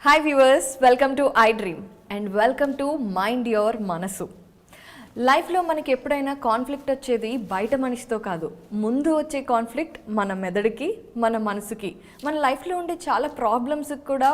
Hi viewers, welcome to I dream and welcome to mind your మనసు. లైఫ్లో మనకి ఎప్పుడైనా కాన్ఫ్లిక్ట్ వచ్చేది బయట మనిషితో కాదు, ముందు వచ్చే కాన్ఫ్లిక్ట్ మన మెదడుకి, మన మనసుకి. మన లైఫ్లో ఉండే చాలా ప్రాబ్లమ్స్కి కూడా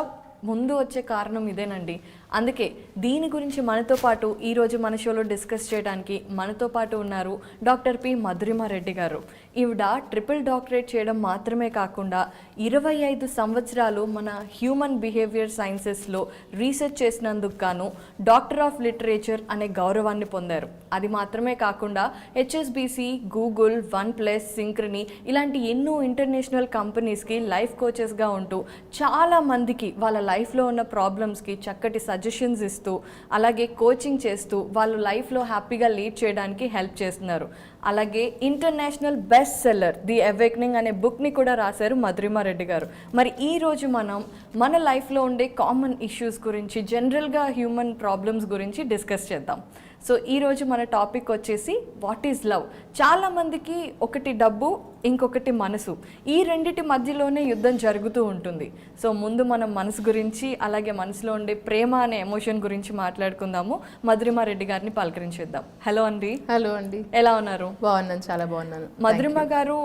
ముందు వచ్చే కారణం ఇదేనండి. అందుకే దీని గురించి మనతో పాటు ఈరోజు మన షోలో డిస్కస్ చేయడానికి మనతో పాటు ఉన్నారు డాక్టర్ పి మధురిమ రెడ్డి గారు. ఈవిడ ట్రిపుల్ డాక్టరేట్ చేయడం మాత్రమే కాకుండా 25 సంవత్సరాలు మన హ్యూమన్ బిహేవియర్ సైన్సెస్లో రీసెర్చ్ చేసినందుకు గాను డాక్టర్ ఆఫ్ లిటరేచర్ అనే గౌరవాన్ని పొందారు. అది మాత్రమే కాకుండా HSBC, గూగుల్, OnePlus, సింక్రనీ ఇలాంటి ఎన్నో ఇంటర్నేషనల్ కంపెనీస్కి లైఫ్ కోచెస్గా ఉంటూ చాలా మందికి వాళ్ళ లైఫ్లో ఉన్న ప్రాబ్లమ్స్కి చక్కటి సజెషన్స్ ఇస్తూ, అలాగే కోచింగ్ చేస్తూ వాళ్ళు లైఫ్లో హ్యాపీగా లీడ్ చేయడానికి హెల్ప్ చేస్తున్నారు. అలాగే international best seller the awakening అనే బుక్ని కూడా రాశారు మధురిమ రెడ్డి గారు. మరి ఈరోజు మనం మన లైఫ్లో ఉండే కామన్ ఇష్యూస్ గురించి, జనరల్గా హ్యూమన్ ప్రాబ్లమ్స్ గురించి డిస్కస్ చేద్దాం. సో ఈరోజు మన టాపిక్ వచ్చేసి వాట్ ఈజ్ లవ్. చాలామందికి ఒకటి డబ్బు, ఇంకొకటి మనసు, ఈ రెండిటి మధ్యలోనే యుద్ధం జరుగుతూ ఉంటుంది. సో ముందు మనం మనసు గురించి, అలాగే మనసులో ఉండే ప్రేమ అనే ఎమోషన్ గురించి మాట్లాడుకుందాము. మధురిమ రెడ్డి గారిని పలకరించేద్దాం. హలో అండి. హలో అండి, ఎలా ఉన్నారు? బాగున్నాను, చాలా బాగున్నాను. మధురిమ గారు,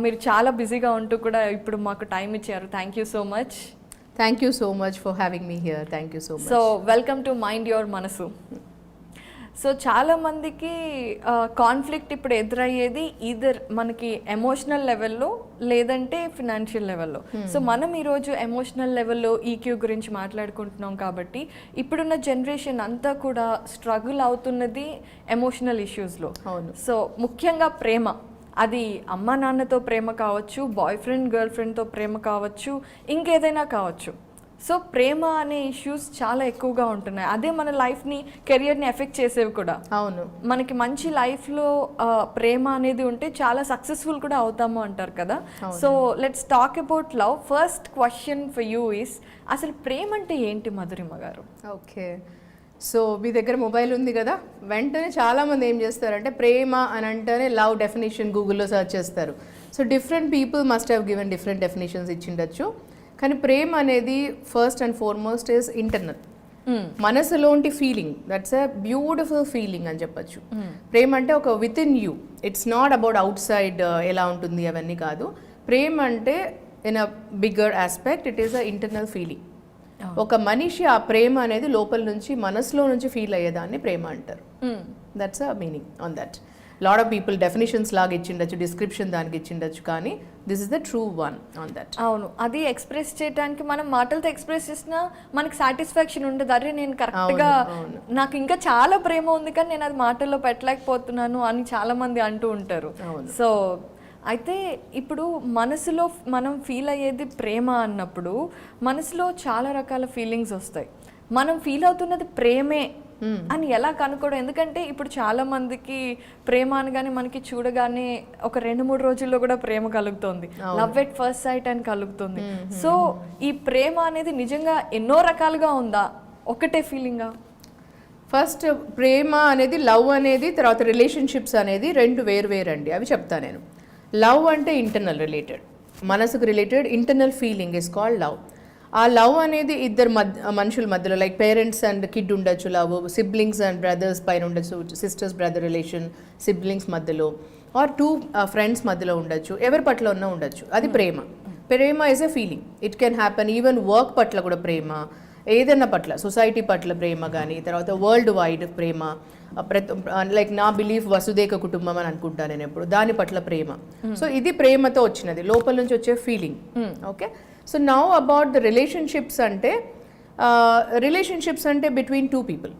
మీరు చాలా బిజీగా ఉంటూ కూడా ఇప్పుడు మాకు టైం ఇచ్చారు. Thank you so much. Thank you so much for having me here. Thank you so much. So welcome to mind your మనసు. సో చాలామందికి కాన్ఫ్లిక్ట్ ఇప్పుడు ఎదురయ్యేది ఈదర్ మనకి ఎమోషనల్ లెవెల్లో లేదంటే ఫినాన్షియల్ లెవెల్లో. సో మనం ఈరోజు ఎమోషనల్ లెవెల్లో ఈక్యూ గురించి మాట్లాడుకుంటున్నాం కాబట్టి ఇప్పుడున్న జనరేషన్ అంతా కూడా స్ట్రగుల్ అవుతున్నది ఎమోషనల్ ఇష్యూస్లో. అవును. సో ముఖ్యంగా ప్రేమ, అది అమ్మా నాన్నతో ప్రేమ కావచ్చు, బాయ్ ఫ్రెండ్ గర్ల్ ఫ్రెండ్తో ప్రేమ కావచ్చు, ఇంకేదైనా కావచ్చు. సో ప్రేమ అనే ఇష్యూస్ చాలా ఎక్కువగా ఉంటున్నాయి. అదే మన లైఫ్ని, కెరియర్ని ఎఫెక్ట్ చేసేవి కూడా. అవును. మనకి మంచి లైఫ్లో ప్రేమ అనేది ఉంటే చాలా సక్సెస్ఫుల్ కూడా అవుతాము అంటారు కదా. So let's talk about love. First question for you is, అసలు ప్రేమ అంటే ఏంటి మధురిమ గారు? ఓకే, సో మీ దగ్గర మొబైల్ ఉంది కదా, వెంటనే చాలామంది ఏం చేస్తారంటే ప్రేమ అని అంటేనే లవ్ డెఫినేషన్ గూగుల్లో సెర్చ్ చేస్తారు. So different people must have given different definitions ఇచ్చిండొచ్చు. కానీ ప్రేమ అనేది first and foremost is internal, మనసులోంటి feeling. That's a beautiful feeling అని చెప్పచ్చు. ప్రేమ అంటే ఒక within you, it's not about outside ఎలా ఉంటుంది అవన్నీ కాదు. ప్రేమ అంటే in a bigger aspect it is a internal feeling. ఒక మనిషి ఆ ప్రేమ అనేది లోపల నుంచి, మనసులో నుంచి ఫీల్ అయ్యేదాన్ని ప్రేమ అంటారు. That's a meaning on that. Lot of people definitions లాగా ఇచ్చిండొచ్చు, డిస్క్రిప్షన్ దానికి ఇచ్చిండొచ్చు, కానీ this is the true one on that. అవును, అది ఎక్స్ప్రెస్ చేయడానికి మనం మాటలతో ఎక్స్ప్రెస్ చేసినా మనకి సాటిస్ఫాక్షన్ ఉండదు. అరే నేను కరెక్ట్గా, నాకు ఇంకా చాలా ప్రేమ ఉంది కానీ నేను అది మాటల్లో పెట్టలేకపోతున్నాను అని చాలా మంది అంటూ ఉంటారు. సో అయితే ఇప్పుడు మనసులో మనం ఫీల్ అయ్యేది ప్రేమ అన్నప్పుడు మనసులో చాలా రకాల ఫీలింగ్స్ వస్తాయి. మనం ఫీల్ అవుతున్నది ప్రేమే అని ఎలా కనుక్కోవడం? ఎందుకంటే ఇప్పుడు చాలా మందికి ప్రేమ అనగానే మనకి చూడగానే ఒక 2-3 రోజుల్లో కూడా ప్రేమ కలుగుతుంది, లవ్ ఎట్ ఫస్ట్ సైట్ అని కలుగుతుంది. సో ఈ ప్రేమ అనేది నిజంగా ఎన్నో రకాలుగా ఉందా, ఒకటే ఫీలింగా? ఫస్ట్ ప్రేమ అనేది, లవ్ అనేది, తర్వాత రిలేషన్షిప్స్ అనేది రెండు వేరు అండి. అవి చెప్తా నేను. లవ్ అంటే ఇంటర్నల్ రిలేటెడ్, మనసుకు related internal feeling is called love. ఆ లవ్ అనేది ఇద్దరు మనుషుల మధ్యలో, లైక్ పేరెంట్స్ అండ్ కిడ్ ఉండొచ్చు లవ్, సిబ్లింగ్స్ అండ్ బ్రదర్స్ పైన ఉండొచ్చు, సిస్టర్స్ బ్రదర్ రిలేషన్ సిబ్లింగ్స్ మధ్యలో, ఆర్ 2 ఫ్రెండ్స్ మధ్యలో ఉండొచ్చు, ఎవరి పట్ల ఉన్నా ఉండొచ్చు. అది ప్రేమ. ప్రేమ is a feeling. It can happen even work పట్ల కూడా ప్రేమ, ఏదైనా పట్ల, సొసైటీ పట్ల ప్రేమ కానీ, తర్వాత వరల్డ్ వైడ్ ప్రేమ, లైక్ నా బిలీఫ్ వసుదేక కుటుంబం అని అనుకుంటాను నేను ఎప్పుడు, దాని పట్ల ప్రేమ. సో ఇది ప్రేమతో వచ్చినది, లోపల నుంచి వచ్చే feeling. Okay, so now about the relationships అంటే, రిలేషన్షిప్స్ అంటే బిట్వీన్ 2 people.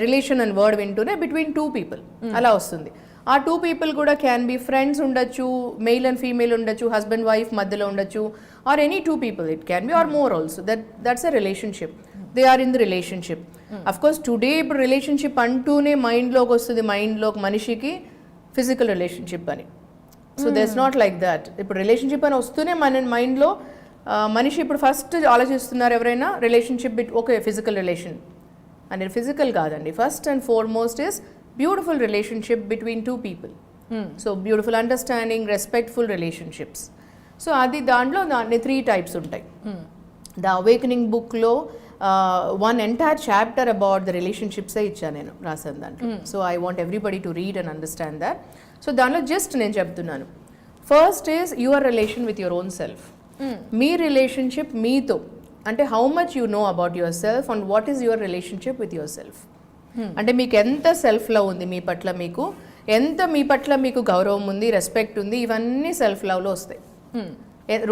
రిలేషన్ అని వర్డ్ వింటూనే బిట్వీన్ 2 people అలా వస్తుంది. ఆ 2 people కూడా క్యాన్ బి ఫ్రెండ్స్ ఉండొచ్చు, మెయిల్ అండ్ ఫీమేల్ ఉండొచ్చు, హస్బెండ్ వైఫ్ మధ్యలో ఉండొచ్చు, or any 2 people it can be, or more also. That's a relationship. They are in the relationship. Of course today ఇప్పుడు relationship అంటూనే మైండ్లోకి వస్తుంది, మైండ్లోకి మనిషికి ఫిజికల్ రిలేషన్షిప్ అని. So that's not like that. ఇప్పుడు రిలేషన్షిప్ అని వస్తూనే మన మైండ్లో మనిషి ఇప్పుడు ఫస్ట్ ఆలోచిస్తున్నారు ఎవరైనా రిలేషన్షిప్ ఓకే ఫిజికల్ రిలేషన్ అనేది. ఫిజికల్ కాదండి, first and foremost is beautiful relationship between 2 people. So beautiful understanding, respectful relationships. So అది దాంట్లో 3 types ఉంటాయి. ద అవేకనింగ్ బుక్లో one entire chapter about the రిలేషన్షిప్సే ఇచ్చాను నేను రాసాను దాంట్లో. So I want everybody to read and understand that. So దానిలో జస్ట్ నేను చెప్తున్నాను, first is your relation with your own self. Me relationship మీతో, అంటే how much you know about your self and what is your relationship with yourself. అంటే మీకు ఎంత self love ఉంది మీ పట్ల, మీకు ఎంత మీ పట్ల మీకు గౌరవం ఉంది, రెస్పెక్ట్ ఉంది, ఇవన్నీ సెల్ఫ్ లవ్లో వస్తాయి.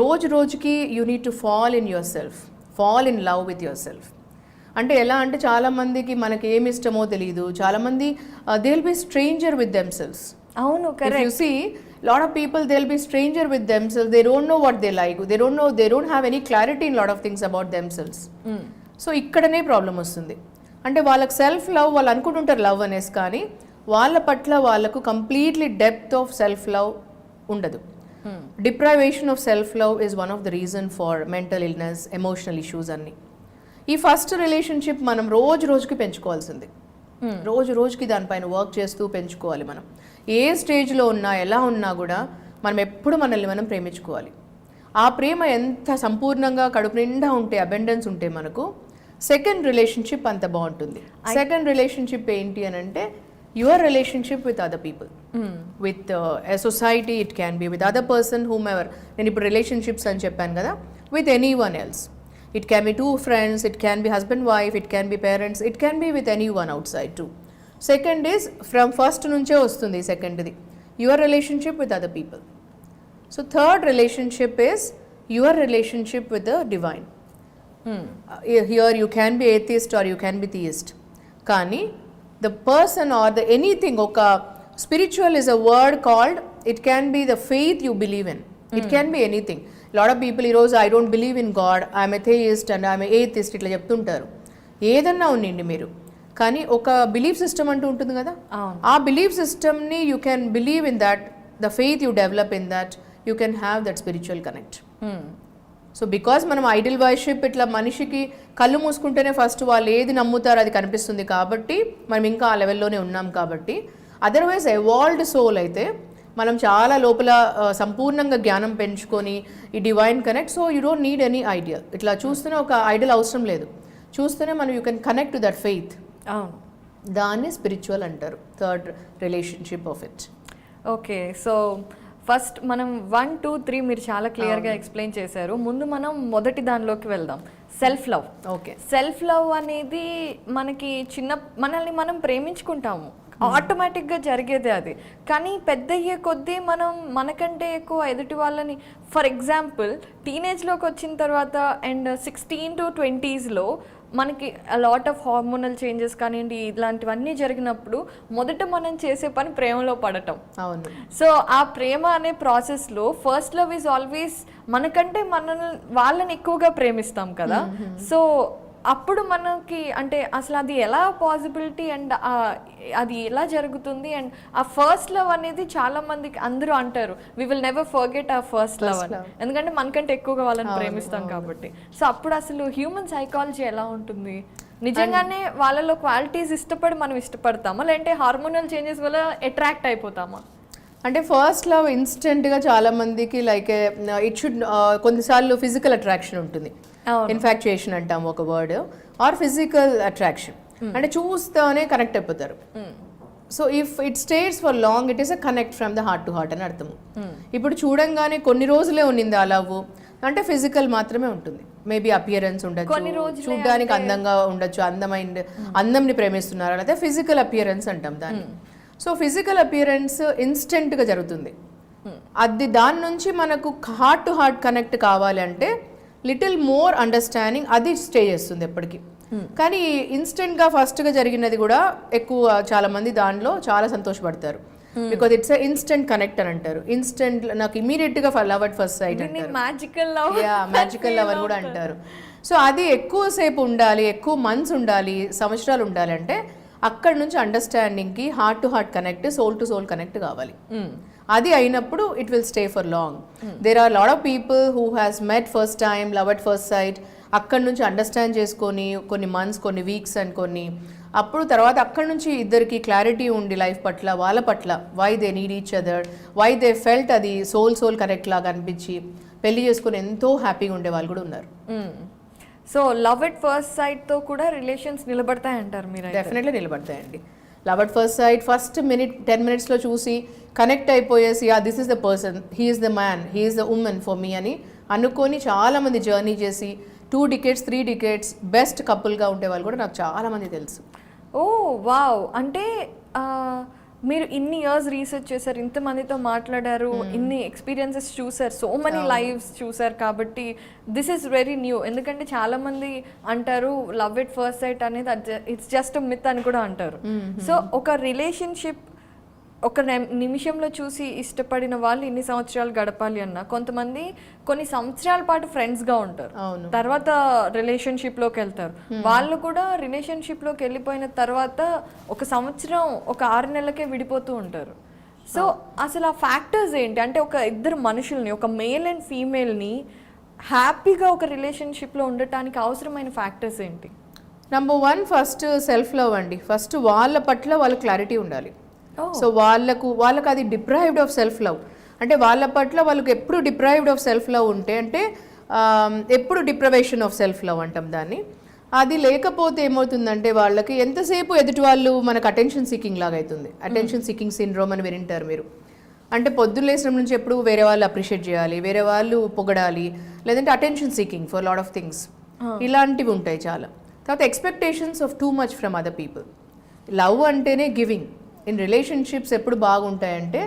రోజు రోజుకి you need to fall in yourself, fall in love with yourself. అంటే ఎలా అంటే చాలామందికి మనకి ఏమి ఇష్టమో తెలియదు, చాలామంది they will be stranger with themselves. అవును, correct. You see lot of people, they'll be stranger with themselves, they don't know what they like, they don't have any clarity in lot of things about themselves. So ఇక్కడనే problem వస్తుంది. అంటే వాళ్ళకి self love, వాళ్ళు అనుకుంటుంటారు love అనేసి, కానీ వాళ్ళ పట్ల వాళ్ళకు completely depth of self love ఉండదు. Deprivation of self love is one of the reason for mental illness, emotional issues అన్నీ. ఈ ఫస్ట్ రిలేషన్షిప్ మనం రోజు రోజుకి పెంచుకోవాల్సింది. రోజు రోజుకి దానిపైన వర్క్ చేస్తూ పెంచుకోవాలి. మనం ఏ స్టేజ్లో ఉన్నా, ఎలా ఉన్నా కూడా మనం ఎప్పుడు మనల్ని మనం ప్రేమించుకోవాలి. ఆ ప్రేమ ఎంత సంపూర్ణంగా కడుపు నిండా ఉంటే, అబెండెన్స్ ఉంటే మనకు సెకండ్ రిలేషన్షిప్ అంత బాగుంటుంది. సెకండ్ రిలేషన్షిప్ ఏంటి అని అంటే your relationship with other people, with a society, it can be with other person whom ever. నేను ఇప్పుడు రిలేషన్షిప్స్ అని చెప్పాను కదా, with any one else. It can be two friends, it can be husband wife, it can be parents, it can be with anyone outside too. Second is from first nunche vastundi second di your relationship with other people. So third relationship is your relationship with the divine. Here you can be atheist or you can be theist. Kani the person or the anything, oka spiritual is a word called, it can be the faith you believe in, it can be anything. Lot of people ఈరోజు I don't believe in God, I'm a theist and I'm atheist ఇట్లా చెప్తుంటారు. ఏదన్నా ఉండండి మీరు, కానీ ఒక belief system అంటూ ఉంటుంది కదా, ఆ బిలీఫ్ సిస్టమ్ని you can believe in that, the faith you develop in that, you can have that spiritual connect. So because మనం ఐడిల్ వర్షిప్ ఇట్లా మనిషికి కళ్ళు మూసుకుంటేనే ఫస్ట్ వాళ్ళు ఏది నమ్ముతారో అది కనిపిస్తుంది కాబట్టి మనం ఇంకా ఆ లెవెల్లోనే ఉన్నాం కాబట్టి. అదర్వైజ్ ఎవాల్వ్డ్ సోల్ అయితే మనం చాలా లోపల సంపూర్ణంగా జ్ఞానం పెంచుకొని ఈ divine connect. So you don't need any idea, ఇట్లా చూస్తూనే ఒక ఐడియల్ అవసరం లేదు, చూస్తూనే మనం you can connect to that faith. దాన్ని స్పిరిచువల్ అంటారు, third relationship of it. Okay, so first మనం 1, 2, 3 మీరు చాలా క్లియర్గా ఎక్స్ప్లెయిన్ చేశారు. ముందు మనం మొదటి దానిలోకి వెళ్దాం, self love. Okay, self love అనేది మనకి మనల్ని మనం ప్రేమించుకుంటాము, ఆటోమేటిక్గా జరిగేదే అది. కానీ పెద్ద అయ్యే కొద్దీ మనం మనకంటే ఎక్కువ ఎదుటి వాళ్ళని, ఫర్ ఎగ్జాంపుల్ టీనేజ్లోకి వచ్చిన తర్వాత అండ్ 16 to 20sలో మనకి లాట్ ఆఫ్ హార్మోనల్ చేంజెస్ కానివ్వండి, ఇలాంటివన్నీ జరిగినప్పుడు మొదట మనం చేసే పని ప్రేమలో పడటం. అవును. సో ఆ ప్రేమ అనే ప్రాసెస్లో ఫస్ట్ లవ్ ఈజ్ ఆల్వేస్ మనకంటే వాళ్ళని ఎక్కువగా ప్రేమిస్తాం కదా. సో అప్పుడు మనకి అంటే అసలు అది ఎలా పాసిబిలిటీ అండ్ అది ఎలా జరుగుతుంది, అండ్ ఆ ఫస్ట్ లవ్ అనేది చాలా మందికి అందరూ అంటారు వి విల్ నెవర్ ఫర్గెట్ ఆ ఫస్ట్ లవ్ అని, ఎందుకంటే మనకంటే ఎక్కువగా వాళ్ళని ప్రేమిస్తాం కాబట్టి. సో అప్పుడు అసలు హ్యూమన్ సైకాలజీ ఎలా ఉంటుంది? నిజంగానే వాళ్ళలో క్వాలిటీస్ ఇష్టపడి మనం ఇష్టపడతామా, లేదంటే హార్మోనల్ చేంజెస్ వల్ల అట్రాక్ట్ అయిపోతామా? అంటే ఫస్ట్ లవ్ ఇన్స్టెంట్గా చాలా మందికి లైక్ ఇట్ షుడ్, కొన్నిసార్లు ఫిజికల్ అట్రాక్షన్ ఉంటుంది, ఇన్ఫాక్చుయేషన్ అంటాం ఒక వర్డ్, ఆర్ ఫిజికల్ అట్రాక్షన్, అంటే చూస్తేనే కనెక్ట్ అయిపోతారు. So if it stays for long it is a connect from the heart to heart అని అర్థము. ఇప్పుడు చూడంగానే కొన్ని రోజులే ఉన్నింది ఆ లవ్ అంటే ఫిజికల్ మాత్రమే ఉంటుంది, మేబీ అపియరెన్స్ ఉండొచ్చు, చూడడానికి అందంగా ఉండొచ్చు, అందంని ప్రేమిస్తున్నారు, అయితే ఫిజికల్ అపియరెన్స్ అంటాం దాన్ని. సో ఫిజికల్ అపియరెన్స్ ఇన్స్టెంట్గా జరుగుతుంది, అది దాని నుంచి మనకు హార్ట్ టు హార్ట్ కనెక్ట్ కావాలి అంటే లిటిల్ మోర్ అండర్స్టాండింగ్ అది స్టే చేస్తుంది ఎప్పటికీ. కానీ ఇన్స్టెంట్గా ఫస్ట్గా జరిగినది కూడా ఎక్కువ చాలా మంది దానిలో చాలా సంతోషపడతారు, బికాజ్ ఇట్స్ ఇన్స్టెంట్ కనెక్ట్ అని అంటారు. ఇన్స్టెంట్ నాకు ఇమీడియట్గా లవ్ అట్ ఫస్ట్ సైట్ అంటారు, మ్యాజికల్ లవ్ అని కూడా అంటారు. సో అది ఎక్కువసేపు ఉండాలి, ఎక్కువ మంత్స్ ఉండాలి, సంవత్సరాలు ఉండాలి అంటే అక్కడ నుంచి అండర్స్టాండింగ్కి heart to heart connect, soul to soul connect కావాలి. అది అయినప్పుడు it will stay for long. There are lot of people who has met first time, love at first sight, అక్కడ నుంచి అండర్స్టాండ్ చేసుకొని కొన్ని మంత్స్, కొన్ని వీక్స్ అండ్ కొన్ని అప్పుడు తర్వాత అక్కడ నుంచి ఇద్దరికి క్లారిటీ ఉండి లైఫ్ పట్ల, వాళ్ళ పట్ల, why they need each other, why they felt, అది సోల్ కనెక్ట్ లాగా అనిపించి పెళ్లి చేసుకుని ఎంతో హ్యాపీగా ఉండే వాళ్ళు కూడా ఉన్నారు. So love at first sight తో కూడా రిలేషన్స్ నిలబడతాయి అంటారు మీరు? డెఫినెట్లీ నిలబడతాయండి. Love at first sight first 10 minutesలో చూసి కనెక్ట్ అయిపోయేసి this is the person, he is the man, he is the women for me అని అనుకొని చాలామంది జర్నీ చేసి 2 decades 3 decades బెస్ట్ కపుల్గా ఉండే వాళ్ళు కూడా నాకు చాలామంది తెలుసు. ఓ వావ్, అంటే మీరు ఇన్ని ఇయర్స్ రీసెర్చ్ చేశారు, ఇంతమందితో మాట్లాడారు, ఇన్ని ఎక్స్పీరియన్సెస్ చూసారు, సో మెనీ లైవ్స్ చూసారు కాబట్టి దిస్ ఈస్ వెరీ న్యూ. ఎందుకంటే చాలా మంది అంటారు లవ్ ఎట్ ఫస్ట్ సైట్ అనేది ఇట్స్ జస్ట్ మిత్ అని కూడా అంటారు. సో ఒక రిలేషన్షిప్ ఒక నిమిషంలో చూసి ఇష్టపడిన వాళ్ళు ఇన్ని సంవత్సరాలు గడపాలి అన్న, కొంతమంది కొన్ని సంవత్సరాల పాటు ఫ్రెండ్స్గా ఉంటారు, తర్వాత రిలేషన్షిప్లోకి వెళ్తారు. వాళ్ళు కూడా రిలేషన్షిప్లోకి వెళ్ళిపోయిన తర్వాత 1 సంవత్సరం 6 నెలలకే విడిపోతూ ఉంటారు. సో అసలు ఆ ఫ్యాక్టర్స్ ఏంటి? అంటే ఒక ఇద్దరు మనుషుల్ని, ఒక మేల్ అండ్ ఫీమేల్ని హ్యాపీగా ఒక రిలేషన్షిప్లో ఉండటానికి అవసరమైన ఫ్యాక్టర్స్ ఏంటి? నెంబర్ 1 ఫస్ట్ సెల్ఫ్ లవ్ అండి. ఫస్ట్ వాళ్ళ పట్ల వాళ్ళ క్లారిటీ ఉండాలి. సో వాళ్ళకు అది డిప్రైవ్డ్ ఆఫ్ సెల్ఫ్ లవ్, అంటే వాళ్ళ పట్ల వాళ్ళకి ఎప్పుడు డిప్రైవ్డ్ ఆఫ్ సెల్ఫ్ లవ్ ఉంటే, అంటే ఎప్పుడు డిప్రవేషన్ ఆఫ్ సెల్ఫ్ లవ్ అంటాం దాన్ని. అది లేకపోతే ఏమవుతుందంటే వాళ్ళకి ఎంతసేపు ఎదుటి వాళ్ళు మనకు అటెన్షన్ సీకింగ్ లాగా అవుతుంది. అటెన్షన్ సీకింగ్ సిండ్రోమ్ అని వింటారు మీరు. అంటే పొద్దున్న లేసిన నుంచి ఎప్పుడు వేరే వాళ్ళు అప్రిషియేట్ చేయాలి, వేరే వాళ్ళు పొగడాలి, లేదంటే attention seeking for lot of things, ఇలాంటివి ఉంటాయి చాలా. తర్వాత expectations of too much from other people. Love అంటేనే గివింగ్. ఇన్ రిలేషన్షిప్స్ ఎప్పుడు బాగుంటాయంటే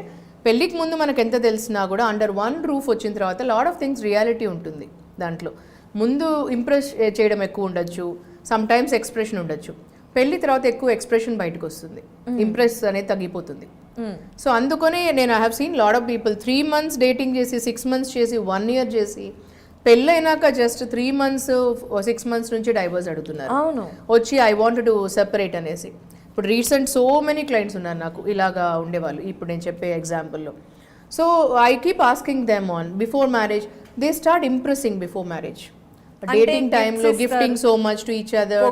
పెళ్ళికి ముందు మనకు ఎంత తెలిసినా కూడా అండర్ 1 roof వచ్చిన తర్వాత లాట్ ఆఫ్ థింగ్స్ రియాలిటీ ఉంటుంది దాంట్లో. ముందు ఇంప్రెస్ చేయడం ఎక్కువ ఉండొచ్చు, సమ్ టైమ్స్ ఎక్స్ప్రెషన్ ఉండొచ్చు. పెళ్లి తర్వాత ఎక్కువ ఎక్స్ప్రెషన్ బయటకు వస్తుంది, ఇంప్రెస్ అనేది తగ్గిపోతుంది. సో అందుకని నేను I have seen lot of people 3 months dating చేసి 6 months చేసి 1 year చేసి పెళ్ళైనాక జస్ట్ 3 months 6 months నుంచి డైవర్స్ అడుగుతున్నారు వచ్చి ఐ వాంట్ టు సెపరేట్ అనేసి. ఇప్పుడు రీసెంట్ సో మెనీ క్లయింట్స్ ఉన్నారు నాకు ఇలాగా ఉండేవాళ్ళు ఇప్పుడు నేను చెప్పే ఎగ్జాంపుల్లో. So I keep asking them on before marriage they start impressing before marriage. Dating టైంలో gifting so much to each other,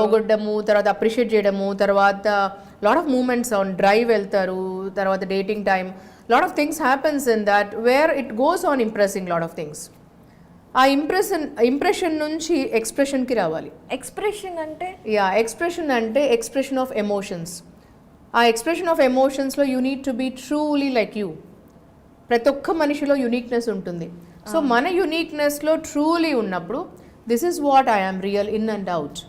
పొగడ్డము, తర్వాత అప్రిషియేట్ చేయడము, తర్వాత lot of moments on drive వెళ్తారు, తర్వాత dating time lot of things happens in that where it goes on impressing lot of things. ఆ impression నుంచి ఎక్స్ప్రెషన్కి రావాలి. ఎక్స్ప్రెషన్ అంటే ఎక్స్ప్రెషన్ అంటే ఎక్స్ప్రెషన్ ఆఫ్ ఎమోషన్స్. ఆ expression of ఎమోషన్స్లో you need to be truly like you. ప్రతి ఒక్క మనిషిలో యునీక్నెస్ ఉంటుంది. సో మన యునీక్నెస్లో ట్రూలీ ఉన్నప్పుడు this is what I am real in and out.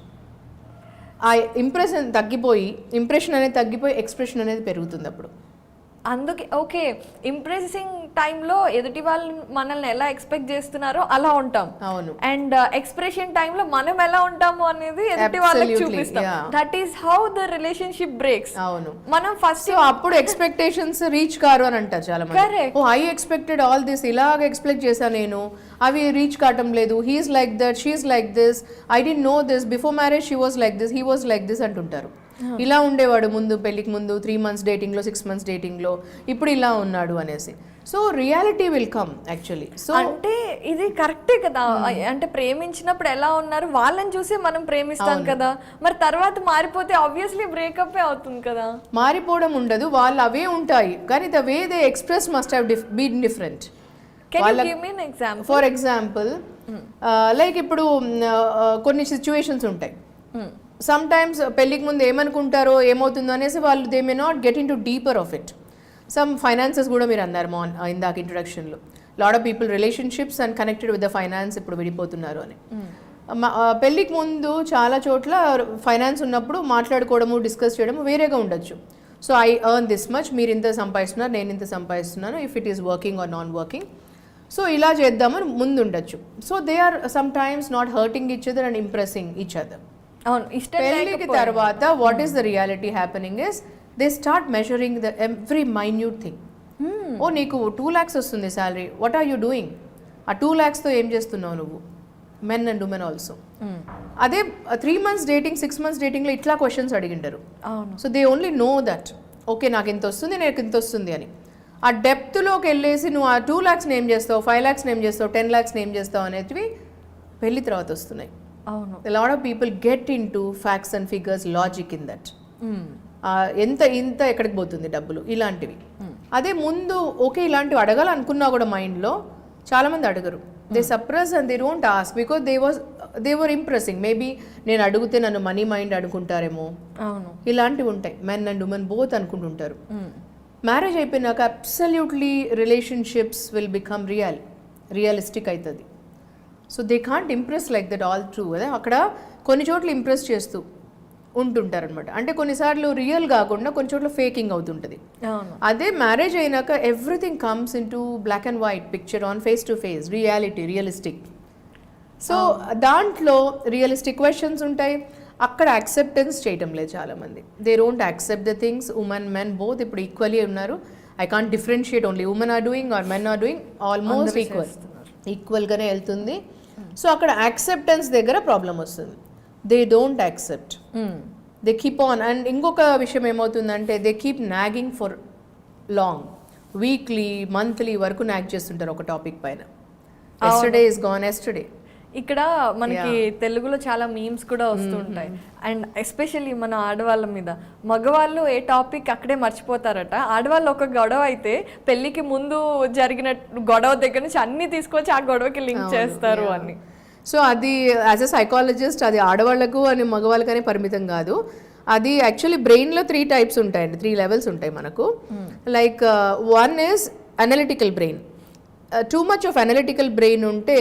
ఆ ఇంప్రెషన్ అనేది తగ్గిపోయి ఎక్స్ప్రెషన్ అనేది పెరుగుతుంది అప్పుడు. అందుకే ఓకే, ఇంప్రెసింగ్ టైంలో ఎదుటి వాళ్ళు మనల్ని ఎలా ఎక్స్పెక్ట్ చేస్తున్నారో అలా ఉంటాం. అవును. అండ్ ఎక్స్ప్రెషన్ టైంలో మనం ఎలా ఉంటాము అనేది ఎదుటి వాళ్ళకి చూపిస్తాం. That is how the relationship breaks. అవును. మనం ఫస్ట్ అప్పుడు ఎక్స్పెక్టేషన్స్ రీచ్ కారు అని అంటారు చాలా మంది. Oh I expected all this, ఇలాగ ఎక్స్పెక్ట్ చేశాను నేను, అవి రీచ్ కావటం లేదు. He's like that, she's like this, I don't know this, before marriage she was like this, he was like this అంటుంటారు. ఇలా ఉండేవాడు ముందు పెళ్లికి ముందు 3 months డేటింగ్లో 6 months డేటింగ్లో, ఇప్పుడు ఇలా ఉన్నాడు అనేసి. So reality will come actually. So అంటే ఇది కరెక్టే కదా. అంటే ప్రేమించినప్పుడు ఎలా ఉన్నారు వాళ్ళని చూసి మనం ప్రేమిస్తాం కదా, మరి తర్వాత మారిపోతే ఆబ్వియస్లీ బ్రేకప్ అవుతుంది కదా. మారిపోవడం ఉండదు, వాళ్ళు అవే ఉంటాయి, కానీ the way they express must have been different. For example like ఇప్పుడు కొన్ని సిచ్యువేషన్స్ ఉంటాయి. సమ్ టైమ్స్ పెళ్ళికి ముందు ఏమనుకుంటారో ఏమవుతుందో అనేసి వాళ్ళు they may not get into deeper of it. Some finances కూడా మీరు అన్నారు ఇందాక ఇంట్రొడక్షన్లో. Lot of people relationships and connected with the finance ఇప్పుడు విడిపోతున్నారు అని. పెళ్ళికి ముందు చాలా చోట్ల ఫైనాన్స్ ఉన్నప్పుడు మాట్లాడుకోవడము, డిస్కస్ చేయడము వేరేగా ఉండొచ్చు. So I earn this much, మీరు ఇంత సంపాదిస్తున్నారు, నేను ఇంత సంపాదిస్తున్నాను, if it is working or non working, so ఇలా చేద్దామని ముందు ఉండొచ్చు. So they are sometimes not hurting each other and impressing each other. పెళ్ళికి తర్వాత what is the reality happening is they start measuring the every minute thing. ఓ నీకు 2 lakhs వస్తుంది salary, what are you doing? ఆ 2 lakhsతో ఏం చేస్తున్నావు నువ్వు? Men and women also. అదే 3 months డేటింగ్ 6 months డేటింగ్లో ఇట్లా క్వశ్చన్స్ అడిగింటారు. So they only know that okay నాకు ఇంత వస్తుంది, నాకు ఇంత వస్తుంది అని. ఆ డెప్త్లోకి వెళ్ళేసి నువ్వు ఆ 2 lakhs ఏం చేస్తావు, 5 lakhs ఏం చేస్తావు, 10 lakhs ఏం చేస్తావు అనేటివి పెళ్లి తర్వాత వస్తున్నాయి. అవును. A lot of people get into facts and figures, logic in that. ఇంత ఎక్కడికి పోతుంది డబ్బులు ఇలాంటివి. అదే ముందు ఓకే ఇలాంటివి అడగాలనుకున్నా కూడా మైండ్లో చాలామంది అడగరు. They suppress and they don't ask because they were impressing. Maybe నేను అడిగితే నన్ను మనీ మైండ్ అనుకుంటారేమో, అవును. ఇలాంటివి ఉంటాయి. మెన్ అండ్ ఉమెన్ బోత్ అనుకుంటుంటారు. మ్యారేజ్ అయిపోయినాక absolutely relationships will become realistic అవుతుంది. So they can't impress like that all true కదా. అక్కడ కొన్ని చోట్ల ఇంప్రెస్ చేస్తూ ఉంటుంటారు అనమాట. అంటే కొన్నిసార్లు రియల్ కాకుండా కొన్ని చోట్ల ఫేకింగ్ అవుతుంటుంది. అవును. అదే మ్యారేజ్ అయినాక everything comes into black and white picture on face to face, realistic. So దాంట్లో రియలిస్టిక్ క్వశ్చన్స్ ఉంటాయి. అక్కడ యాక్సెప్టెన్స్ చేయటం లేదు చాలామంది. They don't accept the things. Women men both ఇప్పుడు ఈక్వలీ ఉన్నారు. I can't differentiate only women are doing or men are doing, almost ఈక్వల్గానే వెళ్తుంది. సో అక్కడ యాక్సెప్టెన్స్ దగ్గర ప్రాబ్లం వస్తుంది. They don't accept, they keep on. And ఇంకొక విషయం ఏమవుతుందంటే they keep nagging for long, weekly monthly వరకు నాగ్ చేస్తుంటారు ఒక టాపిక్ పైన. Yesterday is gone yesterday. ఇక్కడ మనకి తెలుగులో చాలా మీమ్స్ కూడా వస్తుంటాయి. అండ్ ఎస్పెషల్లీ మన ఆడవాళ్ళ మీద. మగవాళ్ళు ఏ టాపిక్ అక్కడే మర్చిపోతారట. ఆడవాళ్ళు ఒక గొడవ అయితే పెళ్లికి ముందు జరిగిన గొడవ దగ్గర నుంచి అన్ని తీసుకొచ్చి ఆ గొడవకి లింక్ చేస్తారు అని. సో అది యాజ్ ఎ సైకాలజిస్ట్ అది ఆడవాళ్లకు అని మగవాళ్ళకనే పరిమితం కాదు. అది యాక్చువల్లీ బ్రెయిన్లో 3 టైప్స్ ఉంటాయండి, 3 లెవెల్స్ ఉంటాయి మనకు. Like one is analytical brain. Too much of analytical brain ఉంటే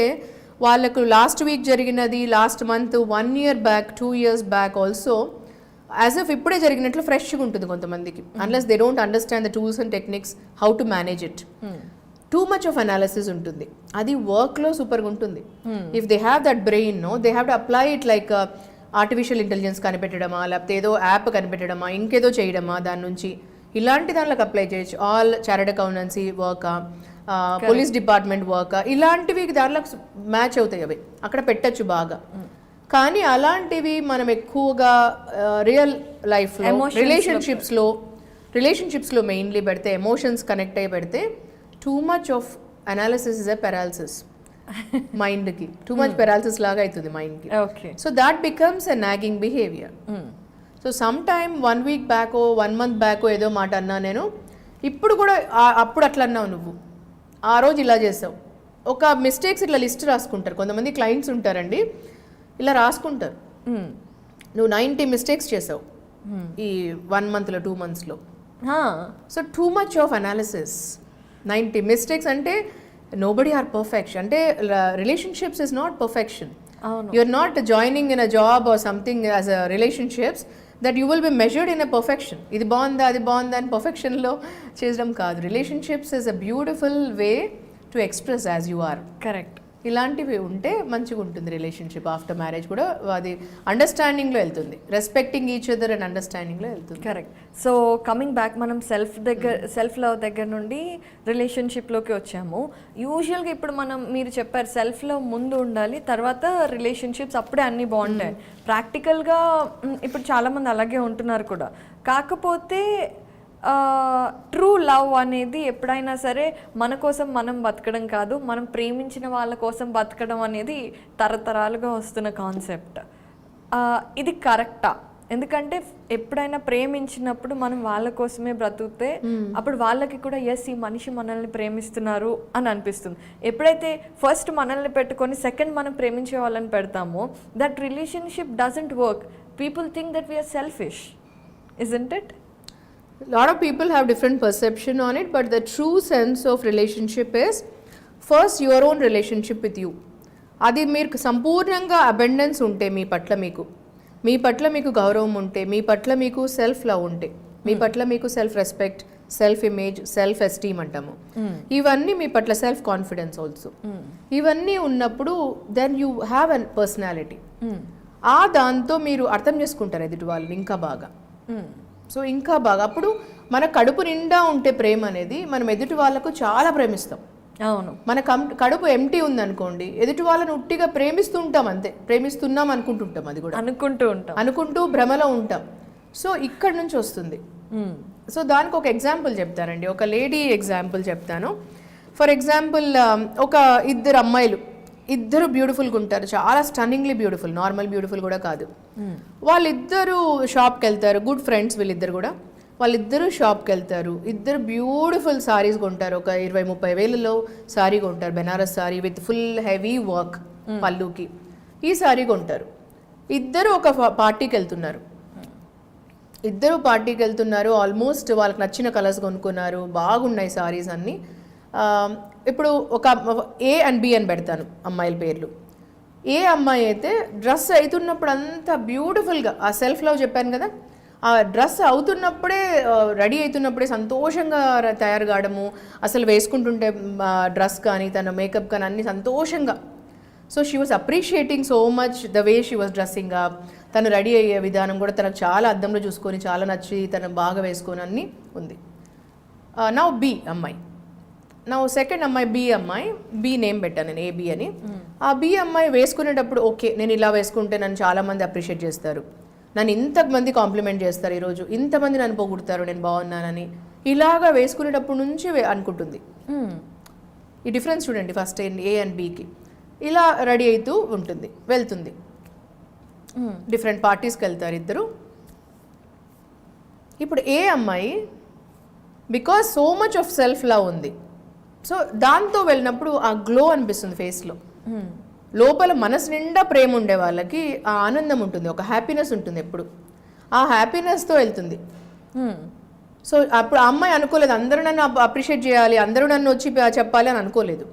వాళ్ళకు లాస్ట్ వీక్ జరిగినది, last month, 1 year back, 2 years back also as if ఇప్పుడే జరిగినట్లు ఫ్రెష్గా ఉంటుంది కొంతమందికి. Unless they don't understand the tools and techniques how to manage it. Too much of analysis ఉంటుంది. అది వర్క్లో సూపర్గా ఉంటుంది. If they have that brain no, they have to apply it like artificial intelligence కనిపెట్టడమా, లేకపోతే ఏదో యాప్ కనిపెట్టడమా, ఇంకేదో చేయడమా, దాని నుంచి ఇలాంటి దానిలోకి అప్లై చేయొచ్చు. ఆల్ చార్టర్డ్ అకౌంటెన్సీ వర్కా, పోలీస్ డిపార్ట్మెంట్ వర్క్, ఇలాంటివి దాంట్లో మ్యాచ్ అవుతాయి. అవి అక్కడ పెట్టచ్చు బాగా. కానీ అలాంటివి మనం ఎక్కువగా రియల్ లైఫ్లో రిలేషన్షిప్స్లో మెయిన్లీ పెడితే, ఎమోషన్స్ కనెక్ట్ అయ్యి పెడితే two much of analysis is a paralysis. మైండ్కి టూ మచ్ పెరాలిసిస్ లాగా అవుతుంది మైండ్కి. So that becomes a nagging behaviour. So some time 1 week బ్యాకో 1 month బ్యాకో ఏదో మాట అన్నా నేను, ఇప్పుడు కూడా అప్పుడు అట్లా అన్నావు నువ్వు, ఆ రోజు ఇలా చేసావు. ఒక మిస్టేక్స్ ఇట్లా లిస్ట్ రాసుకుంటారు. కొంతమంది క్లయింట్స్ ఉంటారండి, ఇలా రాసుకుంటారు. నువ్వు 90 mistakes చేసావు ఈ 1 monthలో 2 monthsలో. So too much of analysis. 90 mistakes అంటే నోబడీ ఆర్ పర్ఫెక్షన్. అంటే relationships is not perfection. You are not joining in a job or something as a relationships that you will be measured in a perfection. ఇది బాగుందా అది బాగుందా అని పర్ఫెక్షన్లో చేయడం కాదు. Relationships is a beautiful way to express as you are. Correct. ఇలాంటివి ఉంటే మంచిగా ఉంటుంది రిలేషన్షిప్. ఆఫ్టర్ మ్యారేజ్ కూడా అది అండర్స్టాండింగ్లో వెళ్తుంది, రెస్పెక్టింగ్ ఈచ్ అదర్ అండ్ అండర్స్టాండింగ్లో వెళ్తుంది. కరెక్ట్. సో కమింగ్ బ్యాక్, మనం సెల్ఫ్ లవ్ దగ్గర నుండి రిలేషన్షిప్లోకి వచ్చాము. యూజువల్గా ఇప్పుడు మీరు చెప్పారు సెల్ఫ్ లవ్ ముందు ఉండాలి, తర్వాత రిలేషన్షిప్స్ అప్పుడే అన్నీ బాగుంటాయి. ప్రాక్టికల్గా ఇప్పుడు చాలామంది అలాగే ఉంటున్నారు కూడా. కాకపోతే ట్రూ లవ్ అనేది ఎప్పుడైనా సరే మన కోసం మనం బతకడం కాదు, మనం ప్రేమించిన వాళ్ళ కోసం బతకడం అనేది తరతరాలుగా వస్తున్న కాన్సెప్ట్. ఇది కరెక్టా? ఎందుకంటే ఎప్పుడైనా ప్రేమించినప్పుడు మనం వాళ్ళ కోసమే బ్రతుకుతే అప్పుడు వాళ్ళకి కూడా ఎస్ ఈ మనిషి మనల్ని ప్రేమిస్తున్నారు అని అనిపిస్తుంది. ఎప్పుడైతే ఫస్ట్ మనల్ని పెట్టుకొని సెకండ్ మనం ప్రేమించే వాళ్ళని పెడతామో that relationship doesn't work. People think that we're selfish, isn't it? lot of people have different perception on it, but the true sense of relationship is first your own relationship with you. అది మీరు సంపూర్ణంగా abundance ఉంటే మీ పట్ల మీకు గౌరవం ఉంటే, మీ పట్ల మీకు సెల్ఫ్ లవ్ ఉంటే, మీ పట్ల మీకు self respect, self image, self esteem అంటాము, ఇవన్నీ మీ పట్ల సెల్ఫ్ కాన్ఫిడెన్స్ ఆల్సో, ఇవన్నీ ఉన్నప్పుడు then you have an personality. దాంతో మీరు అర్థం చేసుకుంటారు ఎదుటి వాళ్ళని ఇంకా బాగా. సో ఇంకా బాగా అప్పుడు మన కడుపు నిండా ఉంటే ప్రేమ అనేది మనం ఎదుటి వాళ్ళకు చాలా ప్రేమిస్తాం. అవును. మన కడుపు ఎంటీ ఉందనుకోండి, ఎదుటి వాళ్ళని ఉట్టిగా ప్రేమిస్తూ ఉంటాం, అంతే ప్రేమిస్తున్నాం అనుకుంటుంటాం, అది కూడా అనుకుంటూ భ్రమలో ఉంటాం. సో ఇక్కడ నుంచి వస్తుంది. సో దానికి ఒక ఎగ్జాంపుల్ చెప్తానండి, ఒక లేడీ ఎగ్జాంపుల్ చెప్తాను. ఫర్ ఎగ్జాంపుల్ ఒక 2 అమ్మాయిలు, ఇద్దరు బ్యూటిఫుల్గా ఉంటారు, చాలా స్టన్నింగ్లీ బ్యూటిఫుల్, నార్మల్ బ్యూటిఫుల్ కూడా కాదు. వాళ్ళిద్దరూ షాప్కి వెళ్తారు, గుడ్ ఫ్రెండ్స్ వీళ్ళిద్దరు కూడా. వాళ్ళిద్దరూ షాప్కి వెళ్తారు, ఇద్దరు బ్యూటిఫుల్ సారీస్ కొంటారు. ఒక 20-30 వేలలో సారీ కొంటారు, Banaras sari with full heavy work పళ్ళుకి. ఈ సారీ కొంటారు. ఇద్దరు ఒక పార్టీకి వెళ్తున్నారు, ఆల్మోస్ట్ వాళ్ళకి నచ్చిన కలర్స్ కొనుక్కున్నారు, బాగున్నాయి సారీస్ అన్నీ. ఇప్పుడు ఒక ఏ అండ్ బి అని పెడతాను అమ్మాయిల పేర్లు. ఏ అమ్మాయి అయితే డ్రెస్ అవుతున్నప్పుడు అంత బ్యూటిఫుల్గా, ఆ సెల్ఫ్ లవ్ చెప్పాను కదా, ఆ డ్రెస్ అవుతున్నప్పుడే రెడీ అవుతున్నప్పుడే సంతోషంగా తయారు కావడము, అసలు వేసుకుంటుంటే డ్రెస్ కానీ తన మేకప్ కానీ అన్ని సంతోషంగా. So she was appreciating so much the way she was dressing up. తను రెడీ అయ్యే విధానం కూడా తనకు చాలా అద్దంలో చూసుకొని చాలా నచ్చి తను బాగా వేసుకొని అన్నీ ఉంది. నా బి అమ్మాయి, నా సెకండ్ అమ్మాయి బి అమ్మాయి, బి నేమ్ పెట్టాను నేను ఏబి అని. ఆ బి అమ్మాయి వేసుకునేటప్పుడు ఓకే నేను ఇలా వేసుకుంటే నన్ను చాలామంది అప్రిషియేట్ చేస్తారు, నన్ను ఇంతమంది కాంప్లిమెంట్ చేస్తారు, ఈరోజు ఇంతమంది నన్ను పొగుడతారు నేను బాగున్నానని, ఇలాగా వేసుకునేటప్పుడు నుంచి అనుకుంటుంది. ఈ డిఫరెన్స్ చూడండి, ఫస్ట్ ఏ అండ్ బికి ఇలా రెడీ అవుతూ ఉంటుంది, వెళ్తుంది, డిఫరెంట్ పార్టీస్కి వెళ్తారు ఇద్దరు. ఇప్పుడు ఏ అమ్మాయి because so much of self love ఉంది, సో దాంతో వెళ్ళినప్పుడు ఆ గ్లో అనిపిస్తుంది ఫేస్లో. లోపల మనసు నిండా ప్రేమ ఉండే వాళ్ళకి ఆ ఆనందం ఉంటుంది, ఒక హ్యాపీనెస్ ఉంటుంది ఎప్పుడు, ఆ హ్యాపీనెస్తో వెళ్తుంది. సో అప్పుడు ఆ అమ్మాయి అనుకోలేదు అందరూ నన్ను అప్రిషియేట్ చేయాలి, అందరూ నన్ను వచ్చి చెప్పాలి అని అనుకోలేదు.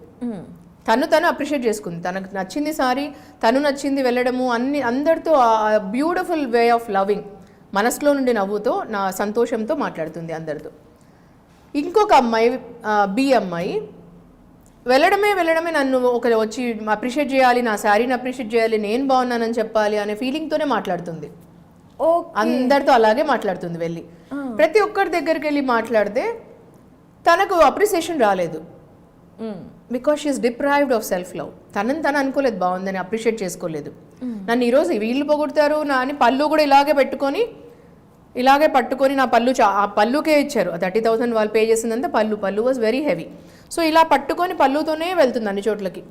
తను అప్రిషియేట్ చేసుకుంది, తనకు నచ్చింది సారీ, తను నచ్చింది వెళ్ళడము, అందరితో బ్యూటిఫుల్ వే ఆఫ్ లవింగ్, మనసులో నుండి నవ్వుతో నా సంతోషంతో మాట్లాడుతుంది అందరితో. ఇంకొక అమ్మాయి బి అమ్మాయి వెళ్ళడమే నన్ను వచ్చి అప్రిషియేట్ చేయాలి, నా శారీని అప్రిషియేట్ చేయాలి, నేను బాగున్నానని చెప్పాలి అనే ఫీలింగ్తోనే మాట్లాడుతుంది. అందరితో అలాగే మాట్లాడుతుంది వెళ్ళి, ప్రతి ఒక్కరి దగ్గరికి వెళ్ళి మాట్లాడితే తనకు అప్రిసియేషన్ రాలేదు. Because she's deprived of self love. తనని తను అనుకోలేదు బాగుందని, అప్రిషియేట్ చేసుకోలేదు. నన్ను ఈరోజు వీళ్ళు పొగుడతారు నా అని పళ్ళు కూడా ఇలాగే పట్టుకొని నా పళ్ళు ఆ పళ్ళుకే ఇచ్చారు, 30,000 వాళ్ళు పే చేసిందంతా పళ్ళు వాజ్ వెరీ హెవీ. సో ఇలా పట్టుకొని పళ్ళుతోనే వెళ్తుంది అన్ని చోట్లకి.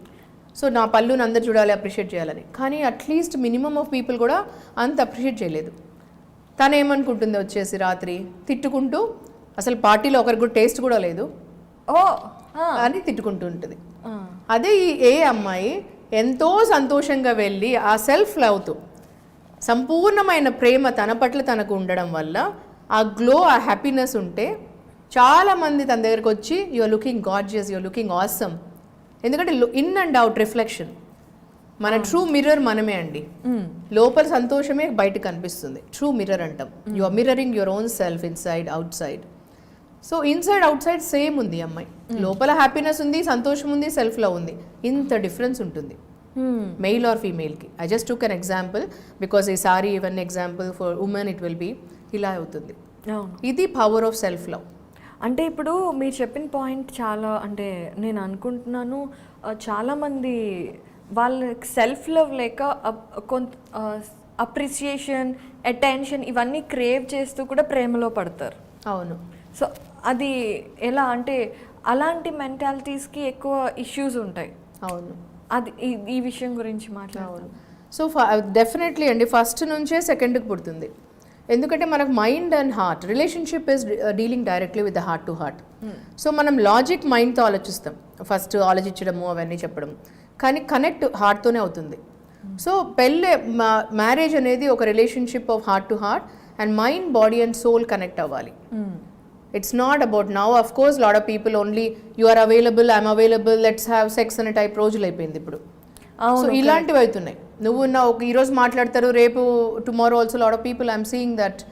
సో నా పళ్ళుని అందరు చూడాలి, అప్రిషియేట్ చేయాలని. కానీ అట్లీస్ట్ మినిమమ్ ఆఫ్ పీపుల్ కూడా అంత అప్రిషియేట్ చేయలేదు. తను ఏమనుకుంటుంది వచ్చేసి రాత్రి తిట్టుకుంటూ, అసలు పార్టీలో ఒకరికి కూడా టేస్ట్ కూడా లేదు అని తిట్టుకుంటూ ఉంటుంది. అదే ఈ ఏ అమ్మాయి ఎంతో సంతోషంగా వెళ్ళి ఆ సెల్ఫ్ లవ్తో సంపూర్ణమైన ప్రేమ తన పట్ల తనకు ఉండడం వల్ల ఆ గ్లో, ఆ హ్యాపీనెస్ ఉంటే చాలామంది తన దగ్గరకు వచ్చి you're looking gorgeous, you're looking awesome. ఎందుకంటే ఇన్ అండ్ అవుట్ రిఫ్లెక్షన్, మన ట్రూ మిర్రర్ మనమే అండి. లోపల సంతోషమే బయటకు కనిపిస్తుంది, ట్రూ మిర్రర్ అంటాం. You are mirroring your own self inside outside. So inside outside same ఉంది అమ్మాయి, లోపల హ్యాపీనెస్ ఉంది, సంతోషం ఉంది, సెల్ఫ్ లవ్ ఉంది. ఇంత డిఫరెన్స్ ఉంటుంది మెయిల్ ఆర్ ఫీమేల్కి. I just took an example because ఈ sorry even example for women it will be ఇలా అవుతుంది. ఇది పవర్ ఆఫ్ సెల్ఫ్ లవ్. అంటే ఇప్పుడు మీరు చెప్పిన పాయింట్ చాలా, అంటే నేను అనుకుంటున్నాను చాలామంది వాళ్ళకి సెల్ఫ్ లవ్ లేక కొంత అప్రిసియేషన్, అటెన్షన్ ఇవన్నీ క్రేవ్ చేస్తూ కూడా ప్రేమలో పడతారు. అవును. సో అది ఎలా అంటే అలాంటి మెంటాలిటీస్కి ఎక్కువ ఇష్యూస్ ఉంటాయి. అవును, అది ఈ విషయం గురించి మాట్లాడాలి. సో డెఫినెట్లీ అండి, ఫస్ట్ నుంచే సెకండ్కి పుడుతుంది. ఎందుకంటే మనకు mind and heart relationship is dealing directly with the heart to heart. So మనం లాజిక్ మైండ్తో ఆలోచిస్తాం, ఫస్ట్ ఆలోచించడము అవన్నీ చెప్పడం, కానీ కనెక్ట్ హార్ట్తోనే అవుతుంది. సో మ్యారేజ్ అనేది ఒక relationship of heart to heart and mind, body and soul connect అవ్వాలి. It's not about now of course lot of people only you are available, I'm available, let's have sex అనే type రోజులు అయిపోయింది ఇప్పుడు. So ఇలాంటివి అవుతున్నాయి. నువ్వు ఈరోజు మాట్లాడతారు, రేపు tomorrow also lot of people I'm seeing that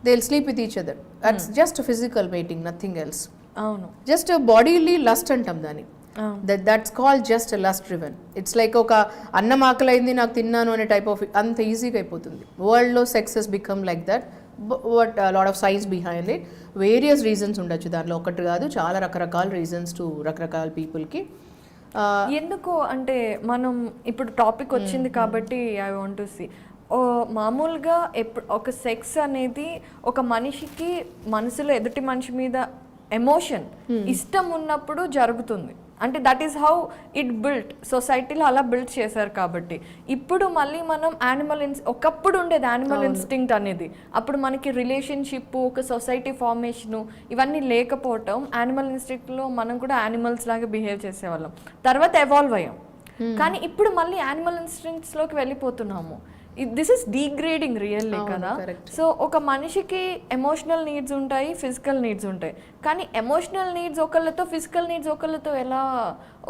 they will sleep with each other. That's just physical meeting, nothing else. అవును, జస్ట్ బాడీలీ లస్ట్ అంటాం దాన్ని. That's called just lust driven. It's like ఒక అన్నం ఆకలైంది నాకు తిన్నాను అనే టైప్ ఆఫ్ అంత ఈజీగా అయిపోతుంది. వరల్డ్లో sexes become like that. But lot of science behind it. Various reasons ఉండొచ్చు దానిలో, ఒకటి కాదు, చాలా రకరకాల రీజన్స్ టు రకరకాల పీపుల్కి. ఎందుకు అంటే మనం ఇప్పుడు టాపిక్ వచ్చింది కాబట్టి ఐ వాంట్ టు సీ మామూలుగా ఒక సెక్స్ అనేది ఒక మనిషికి మనసులో ఎదుటి మనిషి మీద ఎమోషన్, ఇష్టం ఉన్నప్పుడు జరుగుతుంది. అంటే that is how it built, సొసైటీలో అలా బిల్ట్ చేశారు. కాబట్టి ఇప్పుడు మళ్ళీ మనం ఒకప్పుడు ఉండేది యానిమల్ ఇన్స్టింక్ట్ అనేది, అప్పుడు మనకి రిలేషన్షిప్, ఒక సొసైటీ ఫార్మేషను ఇవన్నీ లేకపోవటం, యానిమల్ ఇన్స్టింక్ట్లో మనం కూడా యానిమల్స్ లాగా బిహేవ్ చేసేవాళ్ళం. తర్వాత ఎవాల్వ్ అయ్యాం. కానీ ఇప్పుడు మళ్ళీ యానిమల్ ఇన్స్టింక్ట్స్లోకి వెళ్ళిపోతున్నాము. దిస్ ఇస్ డీగ్రేడింగ్ రియల్లీ కదా. సో ఒక మనిషికి ఎమోషనల్ నీడ్స్ ఉంటాయి, ఫిజికల్ నీడ్స్ ఉంటాయి. కానీ ఎమోషనల్ నీడ్స్ ఒకళ్ళతో, ఫిజికల్ నీడ్స్ ఒకళ్ళతో ఎలా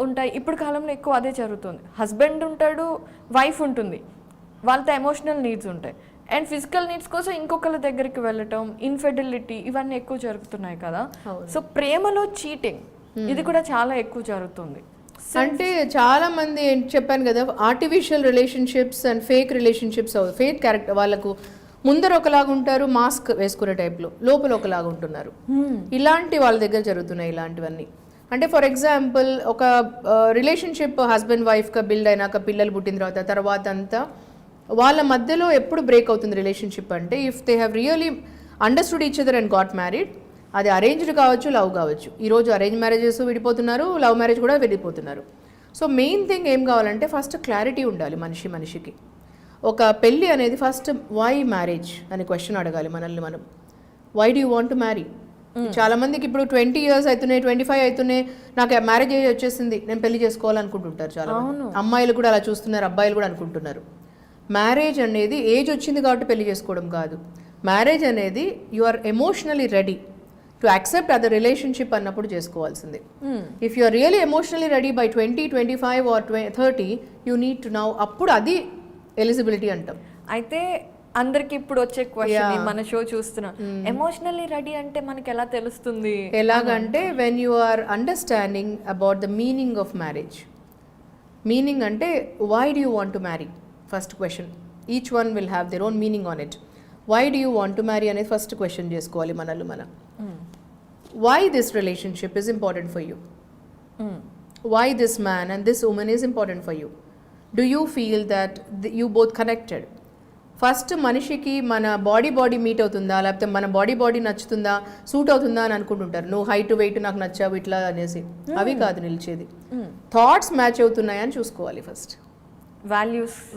ఉంటాయి? ఇప్పుడు కాలంలో ఎక్కువ అదే జరుగుతుంది. హస్బెండ్ ఉంటాడు, వైఫ్ ఉంటుంది, వాళ్ళతో ఎమోషనల్ నీడ్స్ ఉంటాయి. అండ్ ఫిజికల్ నీడ్స్ కోసం ఇంకొకళ్ళ దగ్గరికి వెళ్ళటం, ఇన్ఫెడిలిటీ, ఇవన్నీ ఎక్కువ జరుగుతున్నాయి కదా. సో ప్రేమలో చీటింగ్ ఇది కూడా చాలా ఎక్కువ జరుగుతుంది. అంటే చాలా మంది చెప్పాను కదా, artificial relationships and fake relationships, fake character, వాళ్ళకు ముందర ఒకలాగా ఉంటారు, మాస్క్ వేసుకునే టైప్లో, లోపల ఒకలాగా ఉంటున్నారు. ఇలాంటి వాళ్ళ దగ్గర జరుగుతున్నాయి ఇలాంటివన్నీ. అంటే ఫర్ ఎగ్జాంపుల్ ఒక రిలేషన్షిప్ హస్బెండ్ వైఫ్గా బిల్డ్ అయినాక పిల్లలు పుట్టిన తర్వాత అంతా వాళ్ళ మధ్యలో ఎప్పుడు బ్రేక్ అవుతుంది రిలేషన్షిప్ అంటే, if they have really understood each other and got married. అది అరేంజ్డ్ కావచ్చు, లవ్ కావచ్చు. ఈరోజు అరేంజ్ మ్యారేజెస్ విడిపోతున్నారు, లవ్ మ్యారేజ్ కూడా విడిపోతున్నారు. సో మెయిన్ థింగ్ ఏం కావాలంటే ఫస్ట్ క్లారిటీ ఉండాలి మనిషికి. ఒక పెళ్ళి అనేది ఫస్ట్ వై మ్యారేజ్ అనే క్వశ్చన్ అడగాలి మనల్ని మనం. Why do you want to marry? చాలా మందికి ఇప్పుడు 20 years అవుతున్నాయి, 25 అవుతున్నాయి, నాకు మ్యారేజ్ ఏజ్ వచ్చేసింది, నేను పెళ్లి చేసుకోవాలనుకుంటుంటారు చాలా మంది. అమ్మాయిలు కూడా అలా చూస్తున్నారు, అబ్బాయిలు కూడా అనుకుంటున్నారు. మ్యారేజ్ అనేది ఏజ్ వచ్చింది కాబట్టి పెళ్లి చేసుకోవడం కాదు. మ్యారేజ్ అనేది you are emotionally ready to accept other relationship అన్నప్పుడు చేసుకోవాల్సింది. If you are really emotionally ready by 20, 25 or 30, you need to now, అప్పుడు అది ఎలిజిబిలిటీ అంటాం. అయితే అందరికి ఇప్పుడు వచ్చే క్వశ్చన్, మన షో చూస్తున్నా, ఎమోషనల్లీ రెడీ అంటే మనకి ఎలా తెలుస్తుంది? ఎలాగంటే when you are understanding about the meaning of marriage. Meaning అంటే why do you want to marry? First question. Each one will have their own meaning on it. Why do you want to marry అనేది first question చేసుకోవాలి మనల్ని మనం. Why this relationship is important for you? Why this man and this women is important for you? Do you feel that you both connected? First మనిషికి మన body meet అవుతుందా, లేకపోతే మన body నచ్చుతుందా, suit అవుతుందా అని అనుకుంటుంటారు. నువ్వు హైట్ వెయిట్ నాకు నచ్చావు ఇట్లా అనేసి. అవి కాదు నిలిచేది. థాట్స్ మ్యాచ్ అవుతున్నాయని చూసుకోవాలి ఫస్ట్.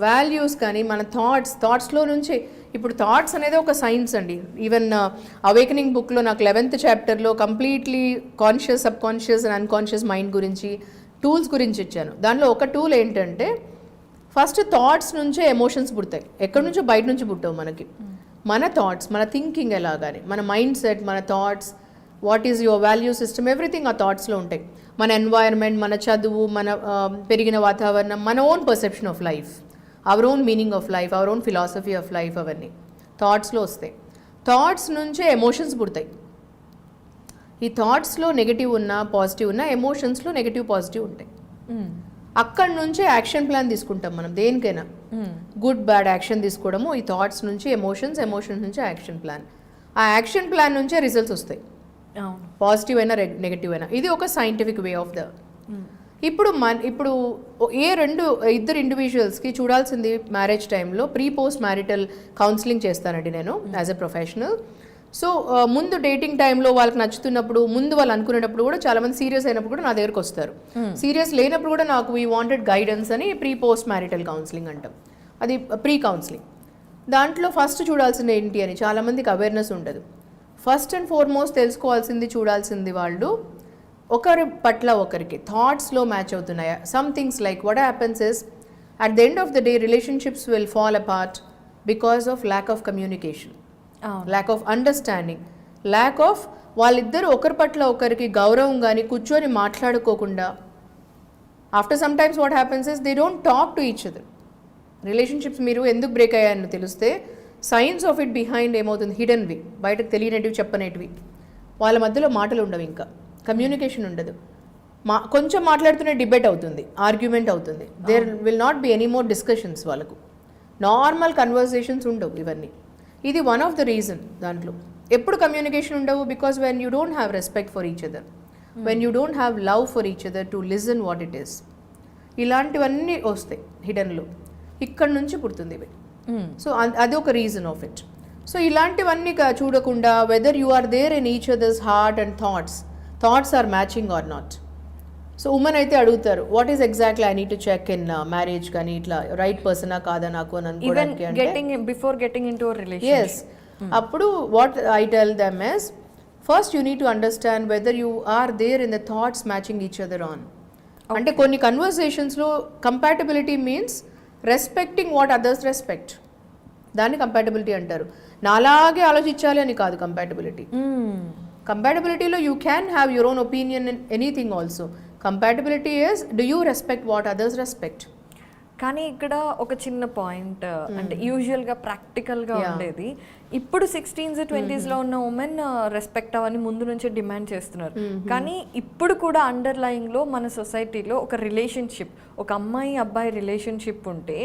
వాల్యూస్ కానీ మన థాట్స్లో నుంచి. ఇప్పుడు థాట్స్ అనేది ఒక సైన్స్ అండి. ఈవెన్ అవేకనింగ్ బుక్లో నాకు 11th chapterలో completely conscious, subconscious and unconscious mind గురించి టూల్స్ గురించి ఇచ్చాను. దానిలో ఒక టూల్ ఏంటంటే ఫస్ట్ థాట్స్ నుంచే ఎమోషన్స్ పుడతాయి. ఎక్కడి నుంచో బయట నుంచి పుట్టవు మనకి. మన థాట్స్, మన థింకింగ్ ఎలాగానే, మన మైండ్ సెట్, మన thoughts, what is your value system, everything ఆ థాట్స్లో ఉంటాయి. మన ఎన్వైరన్మెంట్, మన చదువు, మన పెరిగిన వాతావరణం, మన own perception of life, our own meaning of life, our own philosophy of life, అవన్నీ థాట్స్లో వస్తాయి. థాట్స్ నుంచే ఎమోషన్స్ పుడతాయి. ఈ థాట్స్లో నెగిటివ్ ఉన్నా పాజిటివ్ ఉన్నా ఎమోషన్స్లో నెగిటివ్ పాజిటివ్ ఉంటాయి. అక్కడి నుంచే యాక్షన్ ప్లాన్ తీసుకుంటాం మనం దేనికైనా. గుడ్ బ్యాడ్ యాక్షన్ తీసుకోవడము ఈ థాట్స్ నుంచి, ఎమోషన్స్ నుంచి యాక్షన్ ప్లాన్. ఆ యాక్షన్ ప్లాన్ నుంచే రిజల్ట్స్ వస్తాయి, పాజిటివ్ అయినా నెగిటివ్ అయినా. ఇది ఒక సైంటిఫిక్ వే ఆఫ్ ద. ఇప్పుడు ఇద్దరు ఇండివిజువల్స్కి చూడాల్సింది మ్యారేజ్ టైంలో పోస్ట్ మ్యారిటల్ కౌన్సిలింగ్ చేస్తానండి నేను యాజ్ ఎ ప్రొఫెషనల్. సో ముందు డేటింగ్ టైంలో వాళ్ళకి నచ్చుతున్నప్పుడు, ముందు వాళ్ళు అనుకునేటప్పుడు కూడా చాలా మంది సీరియస్ అయినప్పుడు కూడా నా దగ్గరకు వస్తారు. సీరియస్ లేనప్పుడు కూడా నాకు వీ వాంటెడ్ గైడెన్స్ అని పోస్ట్ మ్యారిటల్ కౌన్సిలింగ్ అంటాం. అది ప్రీ కౌన్సిలింగ్. దాంట్లో ఫస్ట్ చూడాల్సింది ఏంటి అని చాలామందికి అవేర్నెస్ ఉండదు. ఫస్ట్ అండ్ ఫార్మోస్ట్ తెలుసుకోవాల్సింది, చూడాల్సింది వాళ్ళు ఒకరి పట్ల ఒకరికి థాట్స్లో మ్యాచ్ అవుతున్నాయా. Some things like what happens is at the end of the day relationships will fall apart because of lack of communication, lack of understanding, lack of వాళ్ళిద్దరూ ఒకరి పట్ల ఒకరికి గౌరవం కానీ కూర్చొని మాట్లాడుకోకుండా. After some times what happens is they don't talk to each other. Relationships మీరు ఎందుకు బ్రేక్ అయ్యాయని తెలిస్తే సైన్స్ ఆఫ్ ఇట్ బిహైండ్ ఏమవుతుంది, హిడెన్వి, బయటకు తెలియనిటివి, చెప్పనేటివి. వాళ్ళ మధ్యలో మాటలు ఉండవు, ఇంకా కమ్యూనికేషన్ ఉండదు. కొంచెం మాట్లాడుతూనే డిబేట్ అవుతుంది, ఆర్గ్యుమెంట్ అవుతుంది. There will not be any more discussions. వాళ్ళకు నార్మల్ కన్వర్సేషన్స్ ఉండవు ఇవన్నీ. ఇది వన్ ఆఫ్ ద రీజన్. దాంట్లో ఎప్పుడు కమ్యూనికేషన్ ఉండవు because when you don't have respect for each other, when you don't have love for each other to listen what it is. ఇలాంటివన్నీ వస్తాయి హిడెన్లో, ఇక్కడ నుంచి పుడుతుంది ఇవి. సో అది ఒక రీజన్ ఆఫ్ ఇట్. సో ఇలాంటివన్నీ చూడకుండా whether you are there in each other's heart and thoughts are matching or not. So women అయితే అడుగుతారు what is exactly I need to check in marriage, కానీ ఇట్లా రైట్ పర్సనా కాదా నాకు అని అనుకోవడానికి. అప్పుడు what I tell them is first you need to understand whether you are there in the thoughts matching each other on. అంటే కొన్ని కన్వర్సేషన్స్లో compatibility means respecting what others respect, దాన్ని కంపాటబిలిటీ అంటారు. నాలాగే ఆలోచించాలి అని కాదు కంపాటబిలిటీ. కంపాటబిలిటీలో you can have your own opinion in anything also. Compatibility is do you respect what others respect. కానీ ఇక్కడ ఒక చిన్న పాయింట్, అంటే యూజువల్గా ప్రాక్టికల్గా ఉండేది, ఇప్పుడు 16s 20sలో ఉన్న ఉమెన్ రెస్పెక్ట్ అవన్నీ ముందు నుంచే డిమాండ్ చేస్తున్నారు. కానీ ఇప్పుడు కూడా అండర్లయింగ్లో మన సొసైటీలో ఒక రిలేషన్షిప్, ఒక అమ్మాయి అబ్బాయి రిలేషన్షిప్ ఉంటే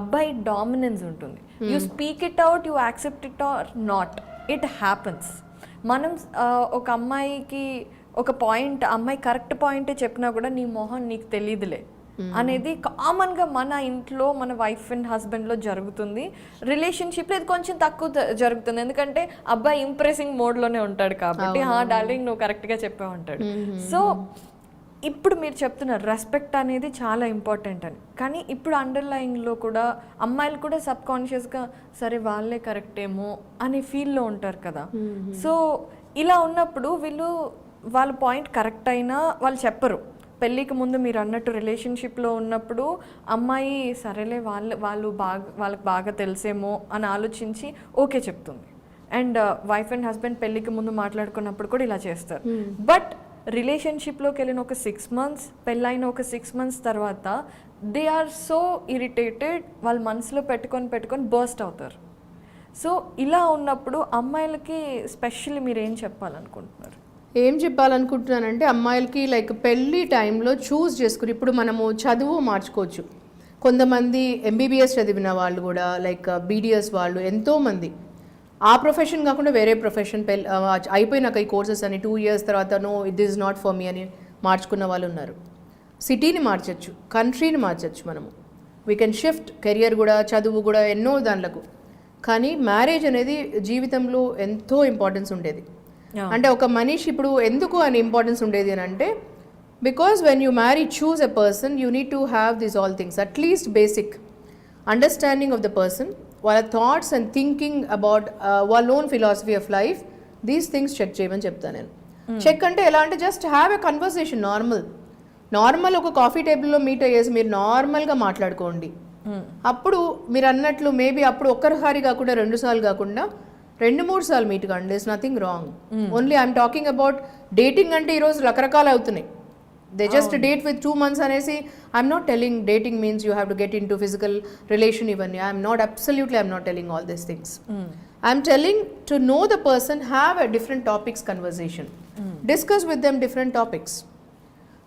అబ్బాయి డామినెన్స్ ఉంటుంది. You speak it out, you accept it or not, it happens. మనం ఒక అమ్మాయికి ఒక పాయింట్, అమ్మాయి కరెక్ట్ పాయింటే చెప్పినా కూడా నీ మొహం నీకు తెలియదులే అనేది కామన్గా మన ఇంట్లో మన వైఫ్ అండ్ హస్బెండ్లో జరుగుతుంది. రిలేషన్షిప్లో ఇది కొంచెం తక్కువ జరుగుతుంది, ఎందుకంటే అబ్బాయి ఇంప్రెసింగ్ మోడ్లోనే ఉంటాడు కాబట్టి డార్లింగ్ నువ్వు కరెక్ట్గా చెప్పే ఉంటాడు. సో ఇప్పుడు మీరు చెప్తున్నారు రెస్పెక్ట్ అనేది చాలా ఇంపార్టెంట్ అని, కానీ ఇప్పుడు అండర్లయింగ్లో కూడా అమ్మాయిలు కూడా సబ్ కాన్షియస్గా సరే వాళ్ళే కరెక్ట్ ఏమో అనే ఫీల్లో ఉంటారు కదా. సో ఇలా ఉన్నప్పుడు వాళ్ళ పాయింట్ కరెక్ట్ అయినా వాళ్ళు చెప్పరు. పెళ్ళికి ముందు మీరు అన్నట్టు రిలేషన్షిప్లో ఉన్నప్పుడు అమ్మాయి సరేలే వాళ్ళకి బాగా తెలిసేమో అని ఆలోచించి ఓకే చెప్తుంది. అండ్ వైఫ్ అండ్ హస్బెండ్ పెళ్ళికి ముందు మాట్లాడుకున్నప్పుడు కూడా ఇలా చేస్తారు. బట్ రిలేషన్షిప్లోకి వెళ్ళిన ఒక 6 months, పెళ్ళైన ఒక 6 months తర్వాత దే ఆర్ సో ఇరిటేటెడ్, వాళ్ళ మనసులో పెట్టుకొని బర్స్ట్ అవుతారు. సో ఇలా ఉన్నప్పుడు అమ్మాయిలకి స్పెషల్లీ మీరు ఏం చెప్పాలనుకుంటున్నారు? ఏం చెప్పాలనుకుంటున్నానంటే అమ్మాయిలకి లైక్ పెళ్ళి టైంలో చూస్ చేసుకుని, ఇప్పుడు మనము చదువు మార్చుకోవచ్చు. కొంతమంది ఎంబీబీఎస్ చదివిన వాళ్ళు కూడా లైక్ బీడిఎస్ వాళ్ళు ఎంతోమంది ఆ ప్రొఫెషన్ కాకుండా వేరే ప్రొఫెషన్ అయిపోయినాక ఈ కోర్సెస్ అని 2 years తర్వాత no it is not for me అని మార్చుకున్న వాళ్ళు ఉన్నారు. సిటీని మార్చచ్చు, కంట్రీని మార్చచ్చు, మనము వీ కెన్ షిఫ్ట్ కెరియర్ కూడా, చదువు కూడా, ఎన్నో దాంట్లకు. కానీ మ్యారేజ్ అనేది జీవితంలో ఎంతో ఇంపార్టెన్స్ ఉండేది. అంటే ఒక మనిషి ఇప్పుడు ఎందుకు అని ఇంపార్టెన్స్ ఉండేది అని అంటే, because when you marry choose a person you need to have this all things, at least basic understanding of the person, వాళ్ళ థాట్స్ అండ్ థింకింగ్ అబౌట్ వాళ్ళ own philosophy of life, these things check చేయమని చెప్తాను నేను. Check అంటే ఎలా అంటే just have a conversation, normal ఒక coffee టేబుల్లో మీట్ అయ్యేసి మీరు నార్మల్గా మాట్లాడుకోండి. అప్పుడు మీరు అన్నట్లు మేబీ అప్పుడు ఒక్కసారి కాకుండా 2 సార్లు కాకుండా 2-3 సార్లు మీట్ కాండి, there is nothing wrong. Only I'm talking about dating అంటే ఈరోజు రకరకాలు అవుతున్నాయి. They just date with 2 months అనేసి I'm not telling dating means you have to get into physical relation ఇవన్నీ. I'm not telling all these things. I'm telling to know the person, have a different topics conversation, discuss with them different topics.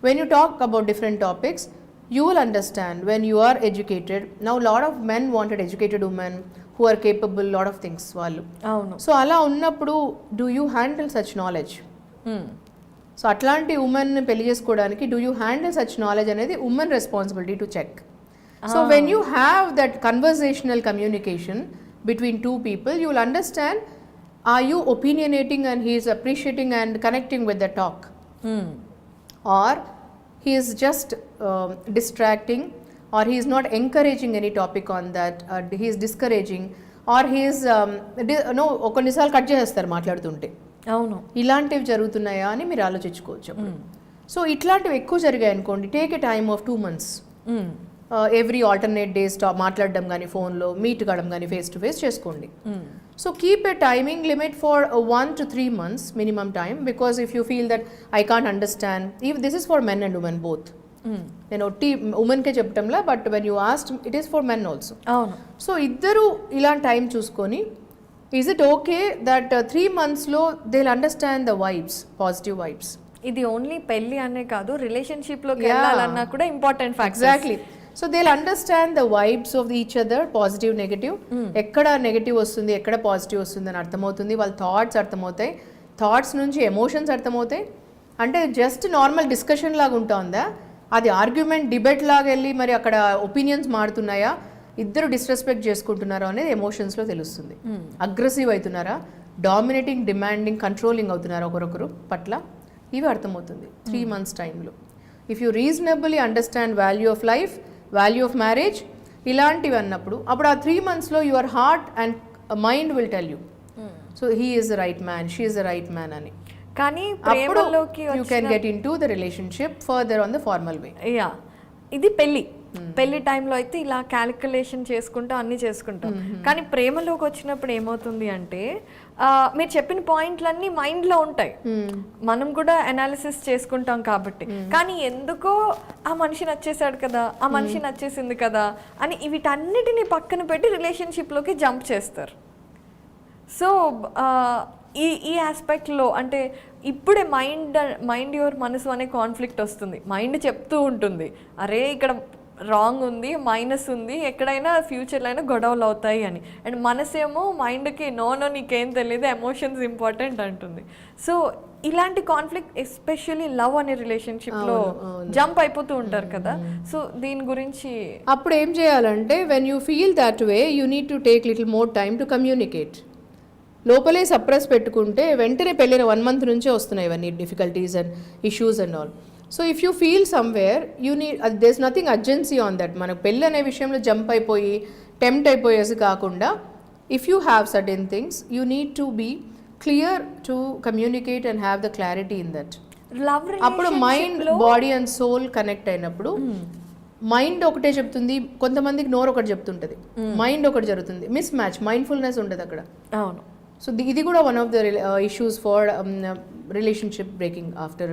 When you talk about different topics, you will understand when you are educated. Now lot of men wanted educated women who are capable lot of things వాళ్ళు. So అలా ఉన్నప్పుడు do you handle such knowledge? So అట్లాంటి women పెళ్లి చేసుకోవడానికి do you handle such knowledge అనేది women responsibility to check. So when you have that conversational communication between 2 people, you will understand, are you opinionating and he is appreciating and connecting with the talk, or he is just distracting, or he is not encouraging any topic on that, he is discouraging, or he is కొన్నిసార్లు cut చేస్తారు మాట్లాడుతుంటే. అవును, ఇలాంటివి జరుగుతున్నాయా అని మీరు ఆలోచించుకోవచ్చు. So ఇట్లాంటివి ఎక్కువ జరిగాయి అనుకోండి, take a time of 2 months, every alternate days మాట్లాడడం కానీ, ఫోన్లో మీట్ కావడం కానీ, ఫేస్ టు ఫేస్ చేసుకోండి. So keep a timing limit for 1 to 3 months minimum time, because if you feel that I can't understand, if this is for men and women both, నేను ఉమెన్కే చెప్పటంలా, but when you asked it is for men also. అవును. So ఇద్దరు ఇలాంటి time చూసుకొని, is it okay that 3 monthsలో they will understand the vibes, positive vibes. ఇది ఓన్లీ పెళ్లి అనే కాదు, రిలేషన్షిప్లోకి వెళ్ళాలన్నా కూడా important factor. Exactly. So they will understand the vibes of each other, positive negative, ఎక్కడ నెగటివ్ వస్తుంది ఎక్కడ పాజిటివ్ వస్తుంది అని అర్థమవుతుంది. వాళ్ళ థాట్స్ అర్థమవుతాయి, థాట్స్ నుంచి ఎమోషన్స్ అర్థమవుతాయి. అంటే జస్ట్ నార్మల్ డిస్కషన్ లాగా ఉంటుందా, అది ఆర్గ్యుమెంట్ డిబేట్ లాగా వెళ్ళి మరి అక్కడ ఒపీనియన్స్ మారుతున్నాయా, ఇద్దరు డిస్రెస్పెక్ట్ చేసుకుంటున్నారా అనేది ఎమోషన్స్లో తెలుస్తుంది. అగ్రెసివ్ అవుతున్నారా, డామినేటింగ్, డిమాండింగ్, కంట్రోలింగ్ అవుతున్నారా ఒకరొకరు పట్ల, ఇవి అర్థమవుతుంది 3 months టైంలో. If you reasonably understand value of life, value of marriage, ఇలాంటివి అన్నప్పుడు అప్పుడు ఆ 3 monthsలో your heart and mind will tell you, so he is the right man, she is the right man అని. కానీ అప్పుడు ప్రేమలోకి you can get into the relationship further on the formal way. Yeah ఇది పెళ్లి టైంలో అయితే ఇలా calculation చేసుకుంటాం అన్నీ చేసుకుంటాం. కానీ ప్రేమలోకి వచ్చినప్పుడు ఏమవుతుంది అంటే మీరు చెప్పిన పాయింట్లన్నీ మైండ్లో ఉంటాయి, మనం కూడా అనాలిసిస్ చేసుకుంటాం కాబట్టి. కానీ ఎందుకో ఆ మనిషి నచ్చేసాడు కదా, ఆ మనిషి నచ్చేసింది కదా అని వీటన్నిటిని పక్కన పెట్టి రిలేషన్షిప్లోకి జంప్ చేస్తారు. సో ఈ ఆస్పెక్ట్లో అంటే ఇప్పుడే మైండ్ యువర్ మనసు అనే కాన్ఫ్లిక్ట్ వస్తుంది. మైండ్ చెప్తూ ఉంటుంది, అరే ఇక్కడ రాంగ్ ఉంది, మైనస్ ఉంది, ఎక్కడైనా ఫ్యూచర్లో అయినా గొడవలు అవుతాయి అని. అండ్ మనసేమో మైండ్కి నో నీకేం తెలియదు, ఎమోషన్స్ ఇంపార్టెంట్ అంటుంది. సో ఇలాంటి కాన్ఫ్లిక్ట్ ఎస్పెషల్లీ లవ్ అనే రిలేషన్షిప్లో జంప్ అయిపోతూ ఉంటారు కదా. సో దీని గురించి అప్పుడు ఏం చేయాలంటే when you feel that way you need to take little more time to communicate. లోపలే సప్రెస్ పెట్టుకుంటే వెంటనే పెళ్ళిన 1 month నుంచే వస్తున్నాయి ఇవన్నీ difficulties and issues and all. So if you feel somewhere you need there is nothing urgency on that. మనకు పెళ్ళి అనే విషయంలో జంప్ అయిపోయి టెంప్ట్ అయిపోయేసి కాకుండా if you have certain things you need to be clear to communicate and have the clarity in that. Love అప్పుడు mind body and soul connect అయినప్పుడు mind ఒకటే చెప్తుంది, కొంతమందికి నోరు ఒకటి చెప్తుంటుంది, మైండ్ ఒకటి జరుగుతుంది, మిస్ మ్యాచ్, మైండ్ఫుల్నెస్ ఉండదు అక్కడ. అవును. సో ఇది కూడా one of the issues for relationship breaking after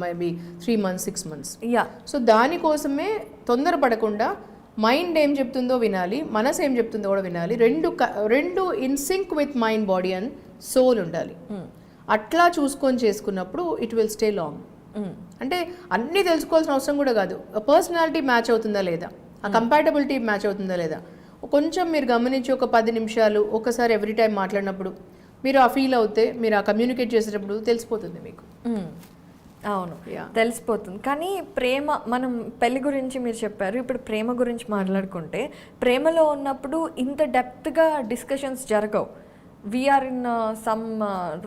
maybe 3 months 6 months. Yeah so దానికోసమే తొందరపడకుండా మైండ్ ఏం చెప్తుందో వినాలి, మనసు ఏం చెప్తుందో కూడా వినాలి. రెండు in sync with mind body and soul ఉండాలి. అట్లా చూసుకొని చేసుకున్నప్పుడు ఇట్ విల్ స్టే లాంగ్. అంటే అన్నీ తెలుసుకోవాల్సిన అవసరం కూడా కాదు, పర్సనాలిటీ మ్యాచ్ అవుతుందా లేదా, ఆ కంపాటబిలిటీ మ్యాచ్ అవుతుందా లేదా కొంచెం మీరు గమనించి ఒక 10 నిమిషాలు ఒకసారి ఎవ్రీ టైం మాట్లాడినప్పుడు మీరు ఆ ఫీల్ అవుతే, మీరు ఆ కమ్యూనికేట్ చేసేటప్పుడు తెలిసిపోతుంది మీకు. అవును, తెలిసిపోతుంది. కానీ ప్రేమ, మనం పెళ్లి గురించి మీరు చెప్పారు, ఇప్పుడు ప్రేమ గురించి మాట్లాడుకుంటే ప్రేమలో ఉన్నప్పుడు ఇంత డెప్త్గా డిస్కషన్స్ జరగవు. We're in some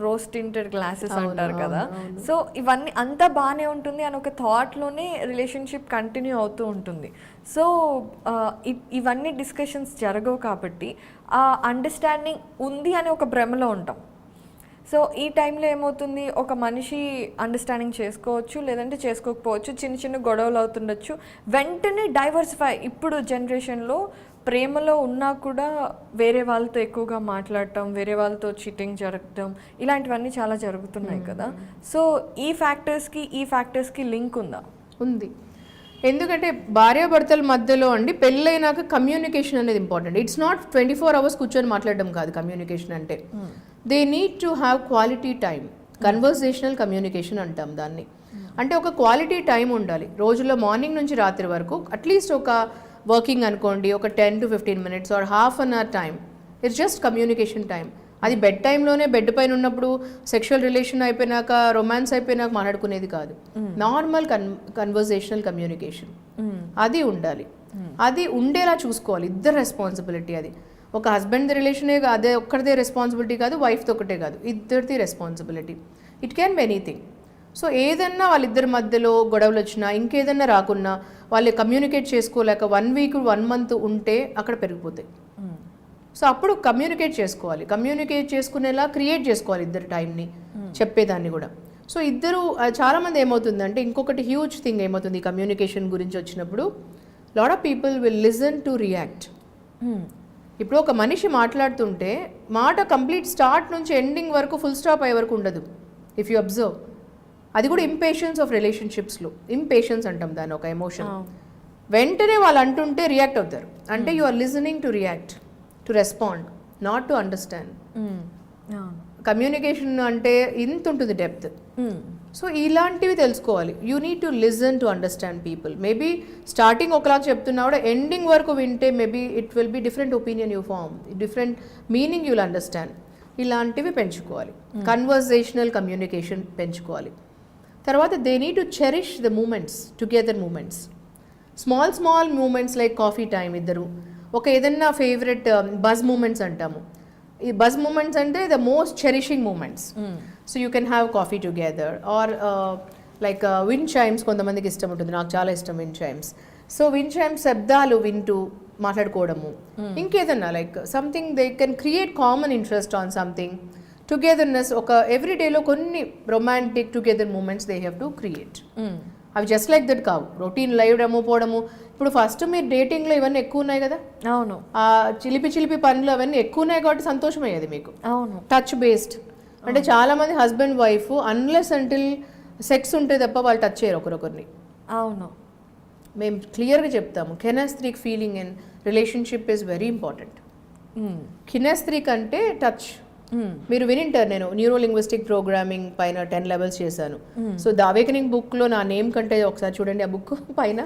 rose tinted glasses అంటారు కదా. సో ఇవన్నీ అంతా బాగానే ఉంటుంది అని ఒక థాట్లోనే రిలేషన్షిప్ కంటిన్యూ అవుతూ ఉంటుంది. సో ఇవన్నీ డిస్కషన్స్ జరగవు కాబట్టి ఆ అండర్స్టాండింగ్ ఉంది అని ఒక భ్రమలో ఉంటాం. సో ఈ టైంలో ఏమవుతుంది, ఒక మనిషి అండర్స్టాండింగ్ చేసుకోవచ్చు, లేదంటే చేసుకోకపోవచ్చు, చిన్న చిన్న గొడవలు అవుతుండొచ్చు, వెంటనే డైవర్సిఫై. ఇప్పుడు జనరేషన్లో ప్రేమలో ఉన్నా కూడా వేరే వాళ్ళతో ఎక్కువగా మాట్లాడటం, వేరే వాళ్ళతో చీటింగ్ జరగటం, ఇలాంటివన్నీ చాలా జరుగుతున్నాయి కదా. సో ఈ ఫ్యాక్టర్స్కి లింక్ ఉందా? ఉంది. ఎందుకంటే భార్యాభర్తల మధ్యలో అండి పెళ్ళైనాక కమ్యూనికేషన్ అనేది ఇంపార్టెంట్. ఇట్స్ నాట్ 24 hours కూర్చొని మాట్లాడడం కాదు కమ్యూనికేషన్ అంటే. They need to have quality time. Conversational communication అంటాం దాన్ని. అంటే ఒక క్వాలిటీ టైం ఉండాలి రోజులో, మార్నింగ్ నుంచి రాత్రి వరకు. అట్లీస్ట్ ఒక వర్కింగ్ అనుకోండి, ఒక 10 to 15 minutes or half an hour time, it's just communication time. అది బెడ్ టైంలోనే, బెడ్ పైన ఉన్నప్పుడు, సెక్షువల్ రిలేషన్ అయిపోయినాక, రొమాన్స్ అయిపోయినాక మాట్లాడుకునేది కాదు. నార్మల్ కన్వర్సేషనల్ కమ్యూనికేషన్ అది ఉండాలి. అది ఉండేలా చూసుకోవాలి. ఇద్దరు రెస్పాన్సిబిలిటీ అది. ఒక హస్బెండ్ రిలేషనే అదే ఒక్కరిదే రెస్పాన్సిబిలిటీ కాదు, వైఫ్తో ఒకటే కాదు, ఇద్దరిది responsibility. It can be anything. So ఏదన్నా వాళ్ళిద్దరి మధ్యలో గొడవలు వచ్చినా, ఇంకేదన్నా రాకున్నా, వాళ్ళు కమ్యూనికేట్ చేసుకోలేక 1 week 1 month ఉంటే అక్కడ పెరిగిపోతాయి. సో అప్పుడు కమ్యూనికేట్ చేసుకోవాలి. కమ్యూనికేట్ చేసుకునేలా క్రియేట్ చేసుకోవాలి ఇద్దరు టైంని, చెప్పేదాన్ని కూడా. సో ఇద్దరు చాలామంది ఏమవుతుందంటే, ఇంకొకటి హ్యూజ్ థింగ్ ఏమవుతుంది ఈ కమ్యూనికేషన్ గురించి వచ్చినప్పుడు, lot of people will listen to react. ఇప్పుడు ఒక మనిషి మాట్లాడుతుంటే మాట కంప్లీట్ స్టార్ట్ నుంచి ఎండింగ్ వరకు ఫుల్ స్టాప్ అయ్యే వరకు ఉండదు. ఇఫ్ యూ అబ్జర్వ్, అది కూడా ఇంపేషన్స్ ఆఫ్ రిలేషన్షిప్స్లో. ఇంపేషన్స్ అంటాం దాన్ని, ఒక ఎమోషన్. వెంటనే వాళ్ళు అంటుంటే రియాక్ట్ అవుతారు. అంటే you are listening to react, to respond, not to understand. Communication అంటే ఇంత ఉంటుంది డెప్త్. సో ఇలాంటివి తెలుసుకోవాలి. You need to listen to understand people. Maybe starting ఒకలా చెప్తున్నా కూడా ఎండింగ్ వరకు వింటే maybe it will be different opinion you form, different meaning you will understand. ఇలాంటివి పెంచుకోవాలి. కన్వర్జేషనల్ కమ్యూనికేషన్ పెంచుకోవాలి. తర్వాత they need to cherish the moments, together moments, small moments like coffee time. ఇద్దరు ఒక ఏదన్నా ఫేవరెట్ బజ్ మూమెంట్స్ అంటాము. ఈ buzz moments అంటే the most cherishing moments. So you can have coffee together or like wind chimes. కొంతమందికి ఇష్టం ఉంటుంది, నాకు చాలా ఇష్టం wind chimes. So wind chimes శబ్దాలు వింటూ మాట్లాడుకోవడము. ఇంకేదన్నా like something they can create common interest on something, togetherness ఒక ఎవ్రీడేలో కొన్ని romantic together moments they have to create. అవి జస్ట్ లైక్ దట్ కావు, రొటీన్ లైవ్ డెమో పోవడము. ఇప్పుడు ఫస్ట్ మీరు డేటింగ్లో ఇవన్నీ ఎక్కువ ఉన్నాయి కదా, అవును, ఆ చిలిపి పనులు అవన్నీ ఎక్కువ ఉన్నాయి కాబట్టి సంతోషం అయ్యేది మీకు. అవును, టచ్ బేస్డ్ అంటే చాలా మంది husband wife unless until sex ఉంటే తప్ప వాళ్ళు టచ్ చేయరు ఒకరొకరిని. అవును, మేము క్లియర్గా చెప్తాము, kinaesthetic feeling in relationship is very important. Kinaesthetic అంటే టచ్. మీరు వినింటారు, నేను న్యూరో లింగ్విస్టిక్ ప్రోగ్రామింగ్ పైన 10 levels చేశాను. సో ద అవేకనింగ్ బుక్లో నా నేమ్ కంటే ఒకసారి చూడండి, ఆ బుక్ పైన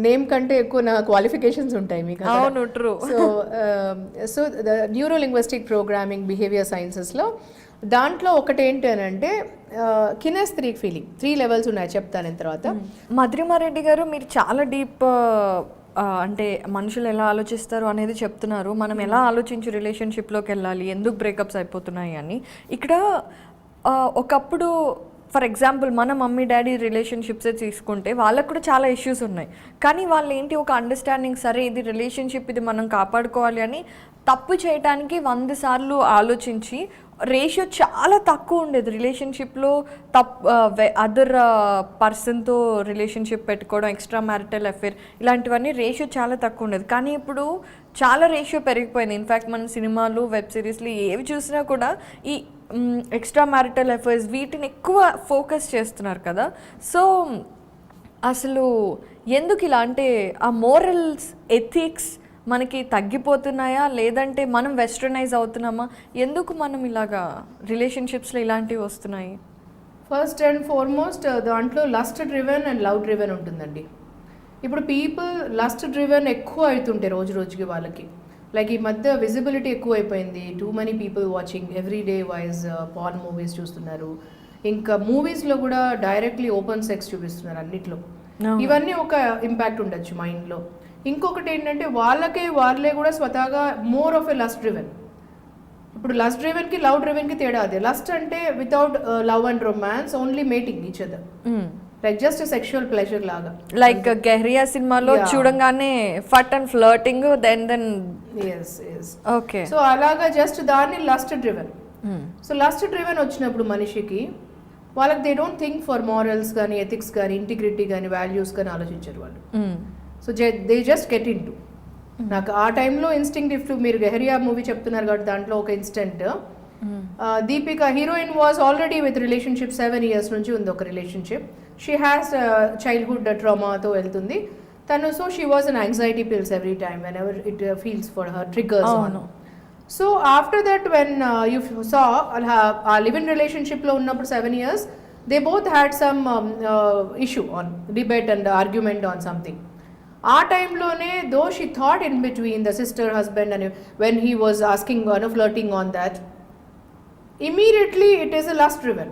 నేమ్ కంటే ఎక్కువ నా క్వాలిఫికేషన్స్ ఉంటాయి మీకు. అవును, true. So the neuro linguistic programming behaviour సైన్సెస్లో దాంట్లో ఒకటి ఏంటి అని అంటే కినెస్థెటిక్ ఫీలింగ్ 3 levels ఉన్నాయి, చెప్తాను నేను తర్వాత. మధురిమారెడ్డి గారు, మీరు చాలా డీప్ అంటే మనుషులు ఎలా ఆలోచిస్తారు అనేది చెప్తున్నారు. మనం ఎలా ఆలోచించి రిలేషన్షిప్లోకి వెళ్ళాలి, ఎందుకు బ్రేకప్స్ అయిపోతున్నాయి అని. ఇక్కడ ఒకప్పుడు ఫర్ ఎగ్జాంపుల్ మన మమ్మీ డాడీ రిలేషన్షిప్సే తీసుకుంటే వాళ్ళకు కూడా చాలా ఇష్యూస్ ఉన్నాయి. కానీ వాళ్ళు ఏంటి, ఒక అండర్స్టాండింగ్, సరే ఇది రిలేషన్షిప్, ఇది మనం కాపాడుకోవాలి అని తప్పు చేయడానికి 100 సార్లు ఆలోచించి రేషియో చాలా తక్కువ ఉండేది రిలేషన్షిప్లో. అదర్ పర్సన్తో రిలేషన్షిప్ పెట్టుకోవడం, ఎక్స్ట్రా మ్యారిటల్ అఫేర్, ఇలాంటివన్నీ రేషియో చాలా తక్కువ ఉండేది. కానీ ఇప్పుడు చాలా రేషియో పెరిగిపోయింది. ఇన్ఫ్యాక్ట్ మన సినిమాలు, వెబ్ సిరీస్లు ఏవి చూసినా కూడా ఈ ఎక్స్ట్రా మ్యారిటల్ అఫైర్స్ వీటిని ఎక్కువ ఫోకస్ చేస్తున్నారు కదా. సో అసలు ఎందుకు ఇలా, అంటే ఆ మోరల్స్, ఎథిక్స్ మనకి తగ్గిపోతున్నాయా, లేదంటే మనం వెస్టర్నైజ్ అవుతున్నామా? ఎందుకు మనం ఇలాగా రిలేషన్షిప్స్లో ఇలాంటివి వస్తున్నాయి? ఫస్ట్ అండ్ ఫార్మోస్ట్ దాంట్లో lust driven and love driven ఉంటుందండి. ఇప్పుడు పీపుల్ లస్ట్ డ్రివెన్ ఎక్కువ అవుతుంటే రోజు రోజుకి వాళ్ళకి, లైక్ ఈ మధ్య విజిబిలిటీ ఎక్కువ అయిపోయింది. Too many people watching every day wise porn movies చూస్తున్నారు. ఇంకా మూవీస్లో కూడా డైరెక్ట్లీ ఓపెన్ సెక్స్ చూపిస్తున్నారు అన్నిట్లో. ఇవన్నీ ఒక ఇంపాక్ట్ ఉండొచ్చు మైండ్లో. ఇంకొకటి ఏంటంటే వాళ్ళే కూడా స్వతహాగా more of a lust driven. ఇప్పుడు లస్ట్ డ్రివెన్కి లవ్ డ్రివెన్కి తేడా అదే. లస్ట్ అంటే without love and romance, only mating each other, like just sexual pleasure లాగా. లైక్ గెహరియా సినిమాలో చూడంగానే ఫట్ and flirting, then okay. So అలాగా జస్ట్ దాన్ని lust driven. So lust driven వచ్చినప్పుడు మనిషికి వాళ్ళకి they don't think for morals కానీ, ఎథిక్స్ కానీ, ఇంటిగ్రిటీ కానీ, వాల్యూస్ కానీ ఆలోచించారు వాళ్ళు. So they just get in to. నాకు ఆ టైంలో ఇన్స్టింక్టివ్, మీరు గెహరియా మూవీ చెప్తున్నారు కాబట్టి దాంట్లో ఒక instant, Deepika heroine was already with relationship 7 years నుంచి ఉంది ఒక రిలేషన్షిప్. షీ హ్యాస్ చైల్డ్హుడ్ ట్రామాతో వెళ్తుంది తను. So she was an anxiety pills every time when ever it feels for her triggers on. So after that when you saw ఆ live in రిలేషన్షిప్లో ఉన్నప్పుడు 7 years they both had some issue on debate and argument on something. ఆ టైంలోనే though she thought in between the sister husband అని when he was asking flirting on that, immediately it is a lust driven.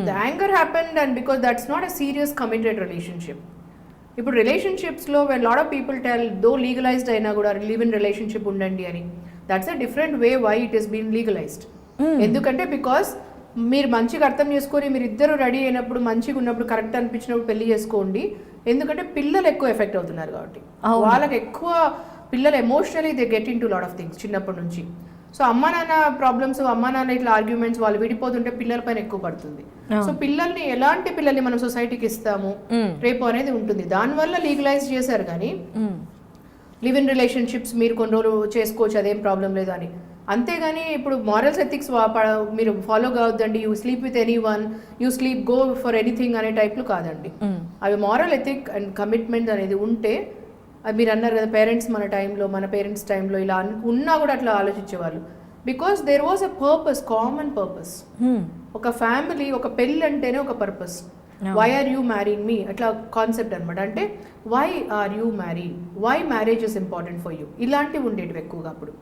The anger happened, and because that's not a serious committed relationship. ఇప్పుడు రిలేషన్షిప్స్లో when lot of people tell though legalized అయినా కూడా live in relationship ఉండండి అని, that's a different way why it is being legalized. ఎందుకంటే because మీరు మంచిగా అర్థం చేసుకొని మీరు ఇద్దరు రెడీ అయినప్పుడు, మంచిగా ఉన్నప్పుడు, కరెక్ట్ అనిపించినప్పుడు పెళ్లి చేసుకోండి. ఎందుకంటే పిల్లలు ఎక్కువ ఎఫెక్ట్ అవుతున్నారు కాబట్టి, వాళ్ళకి ఎక్కువ పిల్లలు emotionally they get in to lot of things చిన్నప్పటి నుంచి. సో అమ్మా నాన్న ప్రాబ్లమ్స్, అమ్మా నాన్న ఇట్లా ఆర్గ్యుమెంట్స్, వాళ్ళు విడిపోతుంటే పిల్లల పైన ఎక్కువ పడుతుంది. సో పిల్లల్ని, ఎలాంటి పిల్లల్ని మనం సొసైటీకి ఇస్తాము రేపు అనేది ఉంటుంది. దానివల్ల లీగలైజ్ చేశారు. కానీ లివ్ ఇన్ రిలేషన్షిప్స్ మీరు కొన్ని రోజులు చేసుకోవచ్చు, అదేం ప్రాబ్లం లేదు అని. అంతేగాని ఇప్పుడు మారల్స్ ఎథిక్స్ మీరు ఫాలో కావద్దండి, you sleep with anyone, you sleep go for anything అనే టైప్లు కాదండి. అవి మారల్ ఎథిక్ అండ్ కమిట్మెంట్ అనేది ఉంటే, మీరు అన్నారు కదా పేరెంట్స్ మన టైంలో, మన పేరెంట్స్ టైంలో ఇలా ఉన్నా కూడా అట్లా ఆలోచించేవాళ్ళు. Because there was a purpose, common purpose. ఒక ఫ్యామిలీ, ఒక పెళ్ళి అంటేనే ఒక purpose. Why are you marrying me, అట్లా కాన్సెప్ట్ అనమాట. అంటే why are you married, why marriage is important for you, ఇలాంటివి ఉండేటివి ఎక్కువగా. అప్పుడు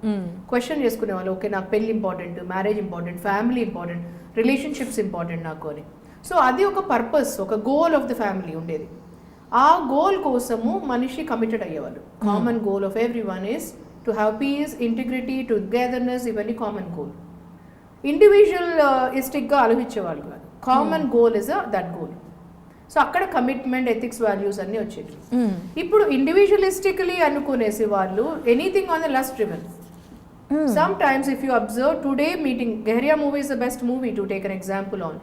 క్వశ్చన్ చేసుకునే వాళ్ళు, ఓకే నాకు పెళ్ళి important, marriage important, family important, relationships important నాకు అని. సో అది ఒక పర్పస్, ఒక గోల్ ఆఫ్ ద ఫ్యామిలీ ఉండేది. ఆ గోల్ కోసము మనిషి కమిటెడ్ అయ్యేవాళ్ళు. Common goal of every one is to have piece, integrity, togetherness, ఇవన్నీ కామన్ గోల్. ఇండివిజువలిస్టిక్గా ఆలోచించేవాళ్ళు కాదు. Common goal is that goal. So అక్కడ కమిట్మెంట్, ఎథిక్స్, వాల్యూస్ అన్నీ వచ్చేవి. ఇప్పుడు ఇండివిజువలిస్టికలీ అనుకునేసి వాళ్ళు anything on the lust driven. Sometimes if you observe today meeting, Gehriya movie is the best movie to take an example on.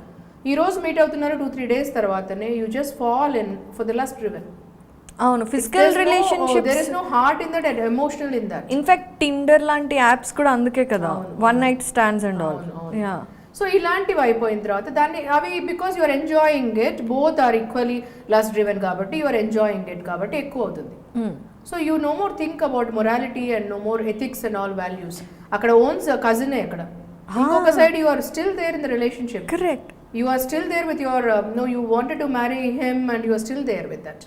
ఈ రోజు meet అవుతున్నారు 2-3 days తర్వాతనే you just fall in for the lust driven. అవును, physical There relationships is no heart in that and emotional in that. In fact Tinder లాంటి apps కూడా అందుకే కదా, one night stands and all. Yeah, so ఇలాంటివి అయిపోయిన తర్వాత దాన్ని అవి because you're enjoying it, both are equally lust driven కాబట్టి యూఆర్ ఎంజాయింగ్ ఇట్ కాబట్టి ఎక్కువ అవుతుంది. So you no more think about morality and no more ethics and all values. అక్కడ ఓన్స్ కజినే అక్కడ, ఇంకొక side you are still there in the relationship. Correct. You are still there with your know you wanted to marry him and you are still there with that.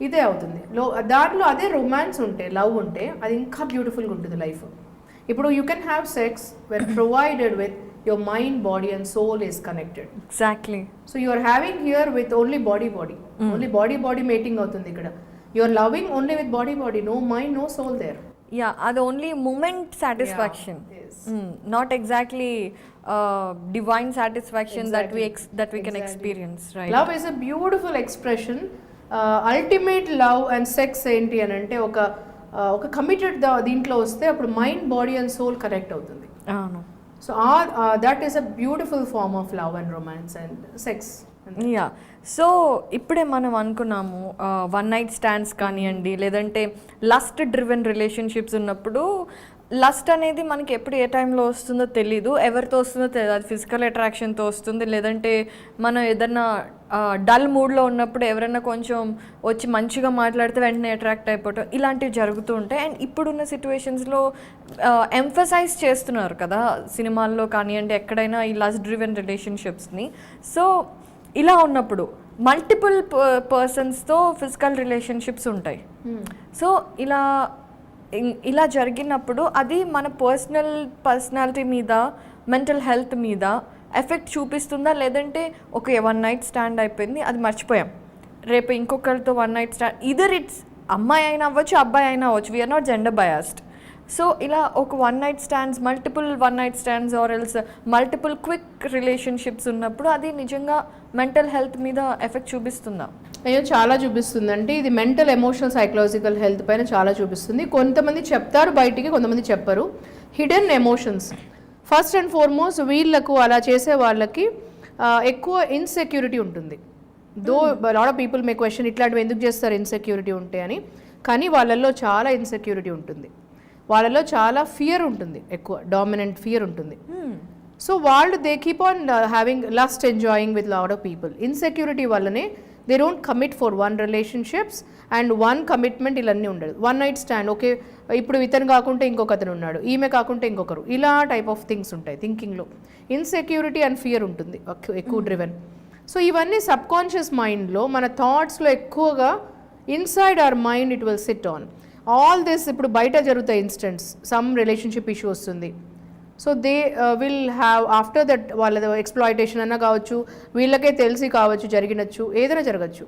ఇదే అవుతుంది దాంట్లో. అదే romance ఉంటే, లవ్ ఉంటే అది ఇంకా బ్యూటిఫుల్గా ఉంటుంది లైఫ్. ఇప్పుడు you can have sex when provided with your mind, body and soul is connected. Exactly. So you are having here with only body. Only body mating avutundi ikkada. You are loving only with body, no mind, no soul there. Yeah, అది only moment satisfaction, not exactly divine satisfaction that we can experience, right? Love is a beautiful expression. Ultimate love and sex ఏంటి అని అంటే ఒక committed దీంట్లో వస్తే అప్పుడు mind, body and soul connect అవుతుంది. అవును. So that is a beautiful form of love and romance and sex. Yeah, so ఇప్పుడే మనం అనుకున్నాము వన్ నైట్ స్టాండ్స్ కానివ్వండి, లేదంటే లస్ట్ డ్రివెన్ రిలేషన్షిప్స్ ఉన్నప్పుడు లస్ట్ అనేది మనకి ఎప్పుడు ఏ టైంలో వస్తుందో తెలీదు, ఎవరితో వస్తుందో తెలియదు. అది ఫిజికల్ అట్రాక్షన్తో వస్తుంది, లేదంటే మనం ఏదన్నా డల్ మూడ్లో ఉన్నప్పుడు ఎవరైనా కొంచెం వచ్చి మంచిగా మాట్లాడితే వెంటనే అట్రాక్ట్ అయిపోవటం, ఇలాంటివి జరుగుతూ ఉంటాయి. అండ్ ఇప్పుడున్న సిచ్యువేషన్స్లో ఎంఫసైజ్ చేస్తున్నారు కదా సినిమాల్లో కానివ్వండి, ఎక్కడైనా ఈ లస్ట్ డ్రివెన్ రిలేషన్షిప్స్ని. సో ఇలా ఉన్నప్పుడు మల్టిపుల్ పర్సన్స్తో ఫిజికల్ రిలేషన్షిప్స్ ఉంటాయి. సో ఇలా జరిగినప్పుడు అది మన పర్సనాలిటీ మీద, మెంటల్ హెల్త్ మీద ఎఫెక్ట్ చూపిస్తుందా, లేదంటే ఓకే వన్ నైట్ స్టాండ్ అయిపోయింది అది మర్చిపోయాం, రేపు ఇంకొకరితో one night stand, either it's అమ్మాయి అయినా అవ్వచ్చు అబ్బాయి అయినా అవ్వచ్చు, we're not gender biased. So ఇలా ఒక one night stands, multiple one night stands or else multiple quick relationships ఉన్నప్పుడు అది నిజంగా మెంటల్ హెల్త్ మీద ఎఫెక్ట్ చూపిస్తుందా? అయ్యో చాలా చూపిస్తుంది. అంటే ఇది మెంటల్, ఎమోషనల్, సైకలాజికల్ హెల్త్ పైన చాలా చూపిస్తుంది. కొంతమంది చెప్తారు బయటికి, కొంతమంది చెప్పరు. Hidden emotions first and foremost వీళ్ళకు, అలా చేసే వాళ్ళకి ఎక్కువ ఇన్సెక్యూరిటీ ఉంటుంది. Though lot of people may question ఇట్లాంటివి ఎందుకు చేస్తారు ఇన్సెక్యూరిటీ ఉంటే అని, కానీ వాళ్ళల్లో చాలా ఇన్సెక్యూరిటీ ఉంటుంది, వాళ్ళలో చాలా ఫియర్ ఉంటుంది, ఎక్కువ డామినెంట్ ఫియర్ ఉంటుంది. సో వాళ్ళు they keep on having lust, enjoying with lot of people. Insecurity వల్లనే they don't commit for one relationships and one commitment. ఇవన్నీ ఉండదు. వన్ నైట్ స్టాండ్, ఓకే ఇప్పుడు ఇతను కాకుంటే ఇంకొక అతను ఉన్నాడు, ఈమె కాకుంటే ఇంకొకరు, ఇలా టైప్ ఆఫ్ థింగ్స్ ఉంటాయి థింకింగ్లో. ఇన్సెక్యూరిటీ అండ్ ఫియర్ ఉంటుంది ఎక్కువ డ్రివెన్. సో ఇవన్నీ సబ్ కాన్షియస్ మైండ్లో, మన థాట్స్లో ఎక్కువగా inside our mind it will SIT on all this. ఇప్పుడు బయట జరుగుతాయి ఇన్స్టెంట్స్, సమ్ రిలేషన్షిప్ ఇష్యూ వస్తుంది. So they will have after that వాళ్ళ ఎక్స్ప్లాయిటేషన్ అన్నా కావచ్చు, వీళ్ళకే తెలిసి కావచ్చు, జరిగినచ్చు, ఏదైనా జరగచ్చు.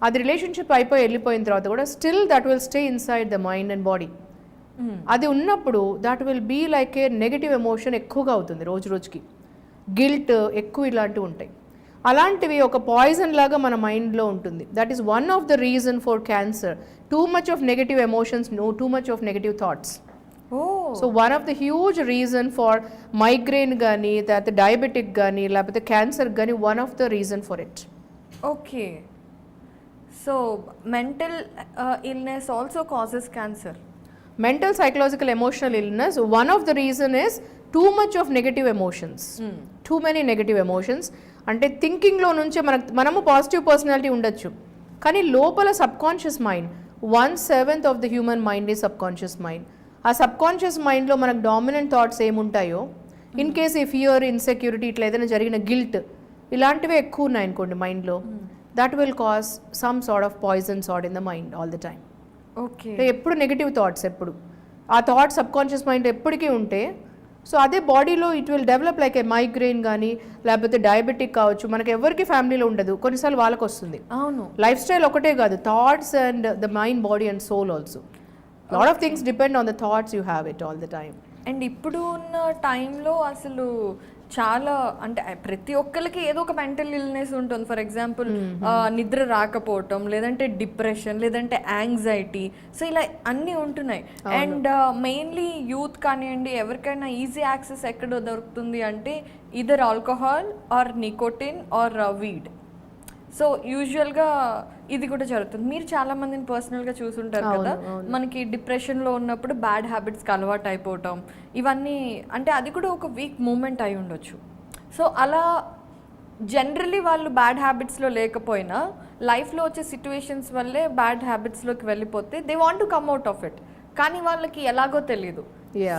అది రిలేషన్షిప్ అయిపోయి వెళ్ళిపోయిన తర్వాత కూడా still that will stay inside the mind and body. అది ఉన్నప్పుడు that will be like a negative emotion ఎక్కువగా అవుతుంది రోజు రోజుకి. గిల్ట్ ఎక్కువ ఇలాంటివి ఉంటాయి. అలాంటివి ఒక పాయిజన్ లాగా మన మైండ్లో ఉంటుంది. That is one of the reason for cancer. Two much of negative emotions, two much of negative thoughts. So one of the huge reason for migraine కానీ, లేకపోతే డయాబెటిక్ కానీ, లేకపోతే క్యాన్సర్ కానీ, one of the reason for it. Okay, so mental illness also causes cancer. Mental, psychological, emotional illness, one of the reason is too much of negative emotions. Too many negative emotions. అంటే థింకింగ్లో నుంచే మనము positive personality ఉండొచ్చు, కానీ లోపల subconscious mind, 1/7 of the human mind is subconscious mind. ఆ subconscious మైండ్లో మనకు dominant thoughts ఏముంటాయో, in case ఈ ఫియర్, ఇన్సెక్యూరిటీ, ఇట్లా ఏదైనా జరిగిన గిల్ట్, ఇలాంటివే ఎక్కువ ఉన్నాయి అనుకోండి మైండ్లో, that will cause some sort of poison sort in the mind all the time. Okay, ఎప్పుడు నెగిటివ్ థాట్స్, ఎప్పుడు ఆ థాట్స్ సబ్కాన్షియస్ మైండ్ ఎప్పటికీ ఉంటే, సో అదే బాడీలో it will develop like A migraine కానీ, లేకపోతే డయాబెటిక్ కావచ్చు. మనకి ఎవరికి ఫ్యామిలీలో ఉండదు, కొన్నిసార్లు వాళ్ళకి వస్తుంది. అవును, లైఫ్ స్టైల్ ఒకటే కాదు, thoughts and the mind, body and soul also. Lot of things depend on the thoughts you have it all the time. And ఇప్పుడు ఉన్న టైంలో అసలు చాలా అంటే ప్రతి ఒక్కరికి ఏదో ఒక మెంటల్ ఇల్నెస్ ఉంటుంది. ఫర్ ఎగ్జాంపుల్ నిద్ర రాకపోవటం, లేదంటే డిప్రెషన్, లేదంటే యాంగ్జైటీ, సో ఇలా అన్నీ ఉంటున్నాయి. అండ్ మెయిన్లీ యూత్ కానివ్వండి, ఎవరికైనా ఈజీ యాక్సెస్ ఎక్కడ దొరుకుతుంది అంటే either alcohol or nicotine or weed. So యూజువల్గా ఇది కూడా జరుగుతుంది. మీరు చాలా మందిని పర్సనల్గా చూసుంటారు కదా, మనకి డిప్రెషన్లో ఉన్నప్పుడు బ్యాడ్ హ్యాబిట్స్కి అలవాటు అయిపోవటం, ఇవన్నీ అంటే అది కూడా ఒక వీక్ మూమెంట్ అయి ఉండొచ్చు. సో అలా జనరలీ వాళ్ళు బ్యాడ్ హ్యాబిట్స్లో లేకపోయినా లైఫ్లో వచ్చే సిచ్యువేషన్స్ వల్లే బ్యాడ్ హ్యాబిట్స్లోకి వెళ్ళిపోతే they want to come out of it, కానీ వాళ్ళకి ఎలాగో తెలియదు.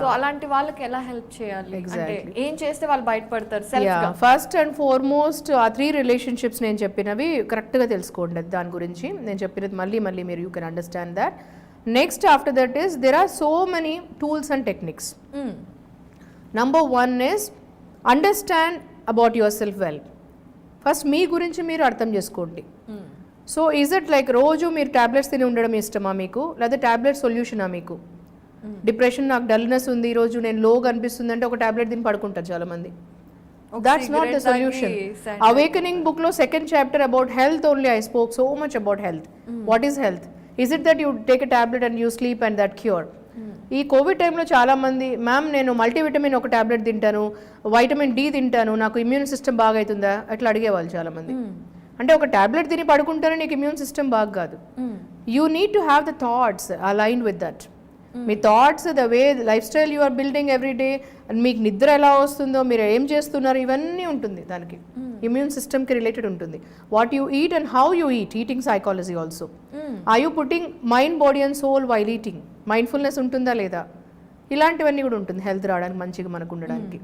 సో అలాంటి వాళ్ళకి ఎలా హెల్ప్ చేయాలి, అంటే ఏం చేస్తే వాళ్ళు బయటపడతారు సెల్ఫ్ గా? ఫస్ట్ అండ్ ఫార్మోస్ట్ ఆ 3 రిలేషన్షిప్స్ నేను చెప్పినవి కరెక్ట్గా తెలుసుకోండి. దాని గురించి నేను చెప్పినది మళ్ళీ మీరు you can understand that. Next after that is there are so many tools and techniques. Number 1 is understand about yourself well. First మీ గురించి మీరు అర్థం చేసుకోండి. సో ఈజ్ ఇట్ లైక్ రోజు మీరు టాబ్లెట్స్ తిని ఉండడం ఇష్టమా మీకు, లేదా టాబ్లెట్ సొల్యూషనా మీకు? డిప్రెషన్, నాకు డల్నెస్ ఉంది, ఈరోజు నేను లోగా అనిపిస్తుంది అంటే ఒక టాబ్లెట్ తిని పడుకుంటారు చాలా మంది. That's not the solution. Awakening book లో 2nd chapter about health only I spoke so much about health. What is health? Is it that you take a tablet and you sleep and that cure? ఈ Covid టైంలో చాలా మంది ma'am నేను multivitamin ఒక tablet తింటాను, vitamin D తింటాను, నాకు immune system బాగా అవుతుందా అట్లా అడిగేవాళ్ళు చాలా మంది. అంటే ఒక టాబ్లెట్ తిని పడుకుంటానే నీకు ఇమ్యూన్ సిస్టమ్ బాగా కాదు. You need to have the thoughts align with that. మీ thoughts, the way lifestyle you are building every day, and మీకు నిద్ర ఎలా వస్తుందో, మీరు ఏం చేస్తున్నారు, ఇవన్నీ ఉంటుంది దానికి. ఇమ్యూన్ సిస్టమ్కి రిలేటెడ్ ఉంటుంది. What you eat and how you eat, eating psychology also. Are you putting mind, body and soul while eating? Mindfulness ఉంటుందా లేదా? ఇలాంటివన్నీ కూడా ఉంటుంది హెల్త్ రావడానికి, మంచిగా మనకు ఉండడానికి.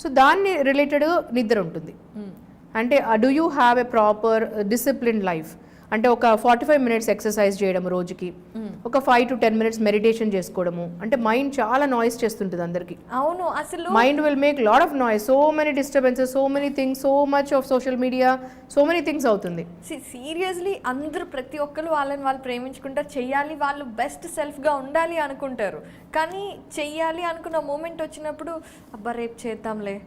సో దాన్ని రిలేటెడ్ నిద్ర ఉంటుంది. అంటే do you have a proper discipline life? అంటే ఒక 45 minutes ఎక్సర్సైజ్ చేయడం రోజుకి, ఒక 5 to 10 minutes మెడిటేషన్ చేసుకోవడము. అంటే మైండ్ చాలా నాయిస్ చేస్తుంటుంది అందరికి. అవును, అసలు mind will make lot of noise, so many disturbances, so many things, so much of social media, so many things అవుతుంది. సీరియస్లీ అందరూ ప్రతి ఒక్కరు వాళ్ళని వాళ్ళు ప్రేమించుకుంటారు, చెయ్యాలి, వాళ్ళు బెస్ట్ సెల్ఫ్గా ఉండాలి అనుకుంటారు. కానీ చెయ్యాలి అనుకున్న మూమెంట్ వచ్చినప్పుడు అబ్బా రేపు చేద్దాంలే,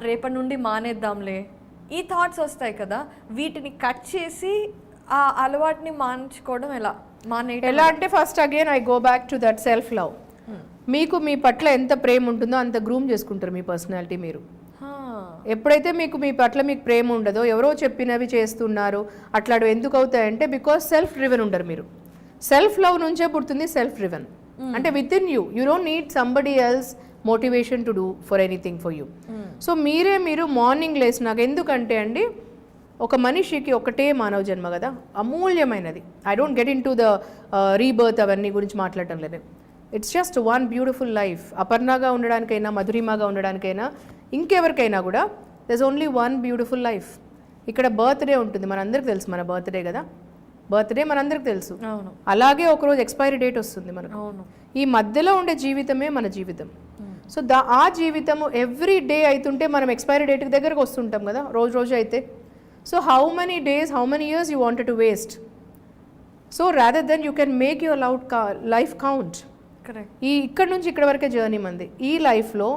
రేపటి నుండి మానేద్దాంలే, ఈ థాట్స్ వస్తాయి కదా. వీటిని కట్ చేసి ఆ అలవాటుని మాన్చుకోవడం ఎలా అంటే first again I go back to that self love. మీకు మీ పట్ల ఎంత ప్రేమ ఉంటుందో అంత గ్రూమ్ చేసుకుంటారు మీ పర్సనాలిటీ మీరు. ఎప్పుడైతే మీకు మీ పట్ల మీకు ప్రేమ ఉండదో, ఎవరో చెప్పినవి చేస్తున్నారు అట్లాంటివి ఎందుకు అవుతాయంటే బికాస్ సెల్ఫ్ డ్రివెన్ ఉండరు మీరు. సెల్ఫ్ లవ్ నుంచే పుడుతుంది సెల్ఫ్ డ్రివెన్. అంటే within you don't need somebody else motivation to do for anything for you. So మీరు మార్నింగ్ లేసినాక, ఎందుకంటే అండి ఒక మనిషికి ఒకటే మానవ జన్మ కదా, అమూల్యమైనది. I don't get into the rebirth అవన్నీ గురించి మాట్లాడటం లేదు. It's just one beautiful life. అపర్ణగా ఉండడానికైనా, మధురిమగా ఉండడానికైనా, ఇంకెవరికైనా కూడా there's only one beautiful life. ఇక్కడ బర్త్డే ఉంటుంది, మనందరికి తెలుసు మన బర్త్డే కదా, బర్త్డే మనందరికి తెలుసు. అలాగే ఒకరోజు ఎక్స్పైరీ డేట్ వస్తుంది మనకు. ఈ మధ్యలో ఉండే జీవితమే మన జీవితం. సో ఆ జీవితము ఎవ్రీ డే అవుతుంటే మనం ఎక్స్పైరీ డేట్కి దగ్గరకు వస్తుంటాం కదా రోజు అయితే. So how many days, how many years you wanted to waste? So rather than you can make your life count. ఈ ఇక్కడ నుంచి ఇక్కడ వరకే జర్నీ మంది. ఈ లైఫ్లో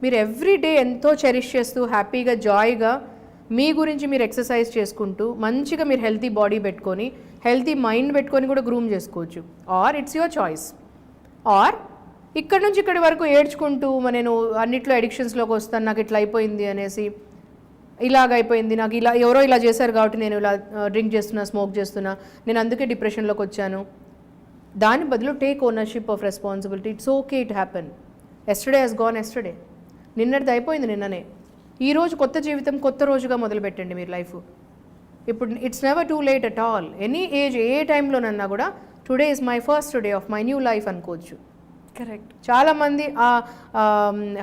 మీరు ఎవ్రీ డే ఎంతో చెరిష్ చేస్తూ హ్యాపీగా జాయ్గా మీ గురించి మీరు ఎక్సర్సైజ్ చేసుకుంటూ మంచిగా మీరు హెల్తీ బాడీ పెట్టుకొని, హెల్తీ మైండ్ పెట్టుకొని కూడా గ్రూమ్ చేసుకోవచ్చు. Or it's your choice. Or ఇక్కడ నుంచి ఇక్కడి వరకు ఏడ్చుకుంటూ నేను అన్నిట్లో అడిక్షన్స్లోకి వస్తాను, నాకు ఇట్లా అయిపోయింది అనేసి, ఇలాగ అయిపోయింది నాకు, ఇలా ఎవరో ఇలా చేశారు కాబట్టి నేను ఇలా డ్రింక్ చేస్తున్నా, స్మోక్ చేస్తున్నా, నేను అందుకే డిప్రెషన్లోకి వచ్చాను. దాని బదులు take ownership of responsibility. It's okay, it happen. Yesterday he's gone yesterday. నిన్నటిది అయిపోయింది నిన్ననే. ఈరోజు కొత్త జీవితం, కొత్త రోజుగా మొదలుపెట్టండి మీరు లైఫ్. ఇప్పుడు it's never too late at all. Any age, ఏ టైంలోనన్నా కూడా today is my first day of my new life అనుకోవచ్చు. కరెక్ట్. చాలామంది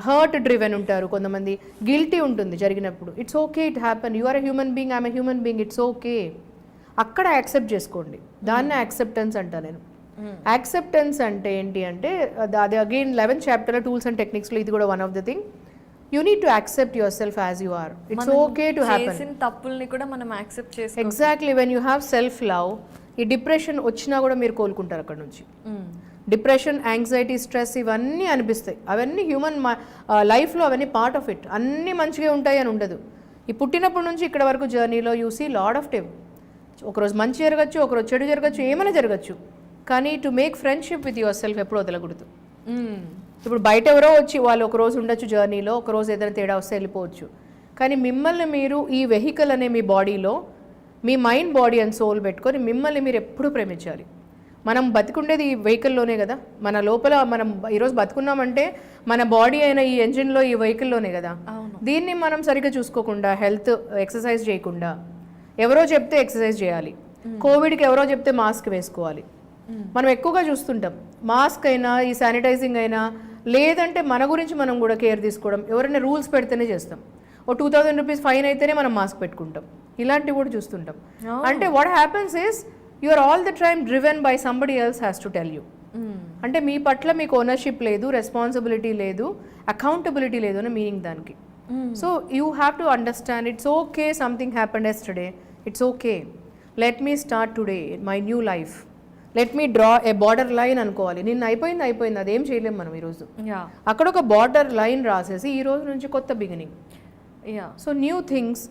హర్ట్ డ్రివెన్ ఉంటారు, కొంతమంది గిల్టీ ఉంటుంది జరిగినప్పుడు. It's okay, it happen. You are a human being, I'm a human being, it's okay. అక్కడ యాక్సెప్ట్ చేసుకోండి. దాన్నే యాక్సెప్టెన్స్ అంటా నేను. యాక్సెప్టెన్స్ అంటే ఏంటి అంటే అది again 11th chapter tools and టెక్నిక్స్లో ఇది కూడా one of the thing. You need to accept yourself as you are. It's okay to happen. తప్పుల్ని కూడా మనం యాక్సెప్ట్ చేసి exactly when you have self love, ఈ డిప్రెషన్ వచ్చినా కూడా మీరు కోలుకుంటారు అక్కడ నుంచి. డిప్రెషన్, యాంగ్జైటీ, స్ట్రెస్ ఇవన్నీ అనిపిస్తాయి. అవన్నీ హ్యూమన్ లైఫ్లో అవన్నీ పార్ట్ ఆఫ్ ఇట్. అన్నీ మంచిగా ఉంటాయి అని ఉండదు. ఈ పుట్టినప్పటి నుంచి ఇక్కడ వరకు జర్నీలో you see lot of time. ఒకరోజు మంచి జరగచ్చు, ఒకరోజు చెడు జరగచ్చు, ఏమైనా జరగచ్చు. కానీ to make friendship with yourself ఎప్పుడు వదలకూడదు. ఇప్పుడు బయట ఎవరో వచ్చి వాళ్ళు ఒక రోజు ఉండొచ్చు జర్నీలో, ఒక రోజు ఏదైనా తేడా వస్తే వెళ్ళిపోవచ్చు. కానీ మిమ్మల్ని మీరు ఈ వెహికల్ అనే మీ బాడీలో మీ మైండ్, బాడీ అండ్ సోల్ పెట్టుకొని మిమ్మల్ని మీరు ఎప్పుడూ ప్రేమించాలి. మనం బతికుండేది ఈ వెహికల్లోనే కదా. మన లోపల మనం ఈరోజు బతుకున్నామంటే మన బాడీ అయిన ఈ ఎంజిన్లో, ఈ వెహికల్లోనే కదా. దీన్ని మనం సరిగ్గా చూసుకోకుండా, హెల్త్ ఎక్సర్సైజ్ చేయకుండా, ఎవరో చెప్తే ఎక్సర్సైజ్ చేయాలి, కోవిడ్కి ఎవరో చెప్తే మాస్క్ వేసుకోవాలి, మనం ఎక్కువగా చూస్తుంటాం. మాస్క్ అయినా, ఈ శానిటైజింగ్ అయినా, లేదంటే మన గురించి మనం కూడా కేర్ తీసుకోవడం, ఎవరైనా రూల్స్ పెడితేనే చేస్తాం. ఓ 2000 రూపీస్ ఫైన్ అయితేనే మనం మాస్క్ పెట్టుకుంటాం. ఇలాంటివి కూడా చూస్తుంటాం. అంటే what happens is you are all the time driven by somebody else has to tell you. అంటే మీ పట్ల మీకు ఓనర్షిప్ లేదు, రెస్పాన్సిబిలిటీ లేదు, అకౌంటబిలిటీ లేదు అని మీనింగ్ దానికి. So you have to understand it's okay something happened yesterday, it's okay, let me start today my new life, let me draw A border line అనుకోవాలి. నిన్న అయిపోయింది, అదేం చేయలేం మనం ఈరోజు. అక్కడ ఒక బార్డర్ లైన్ రాసేసి ఈ రోజు నుంచి కొత్త beginning. So new things,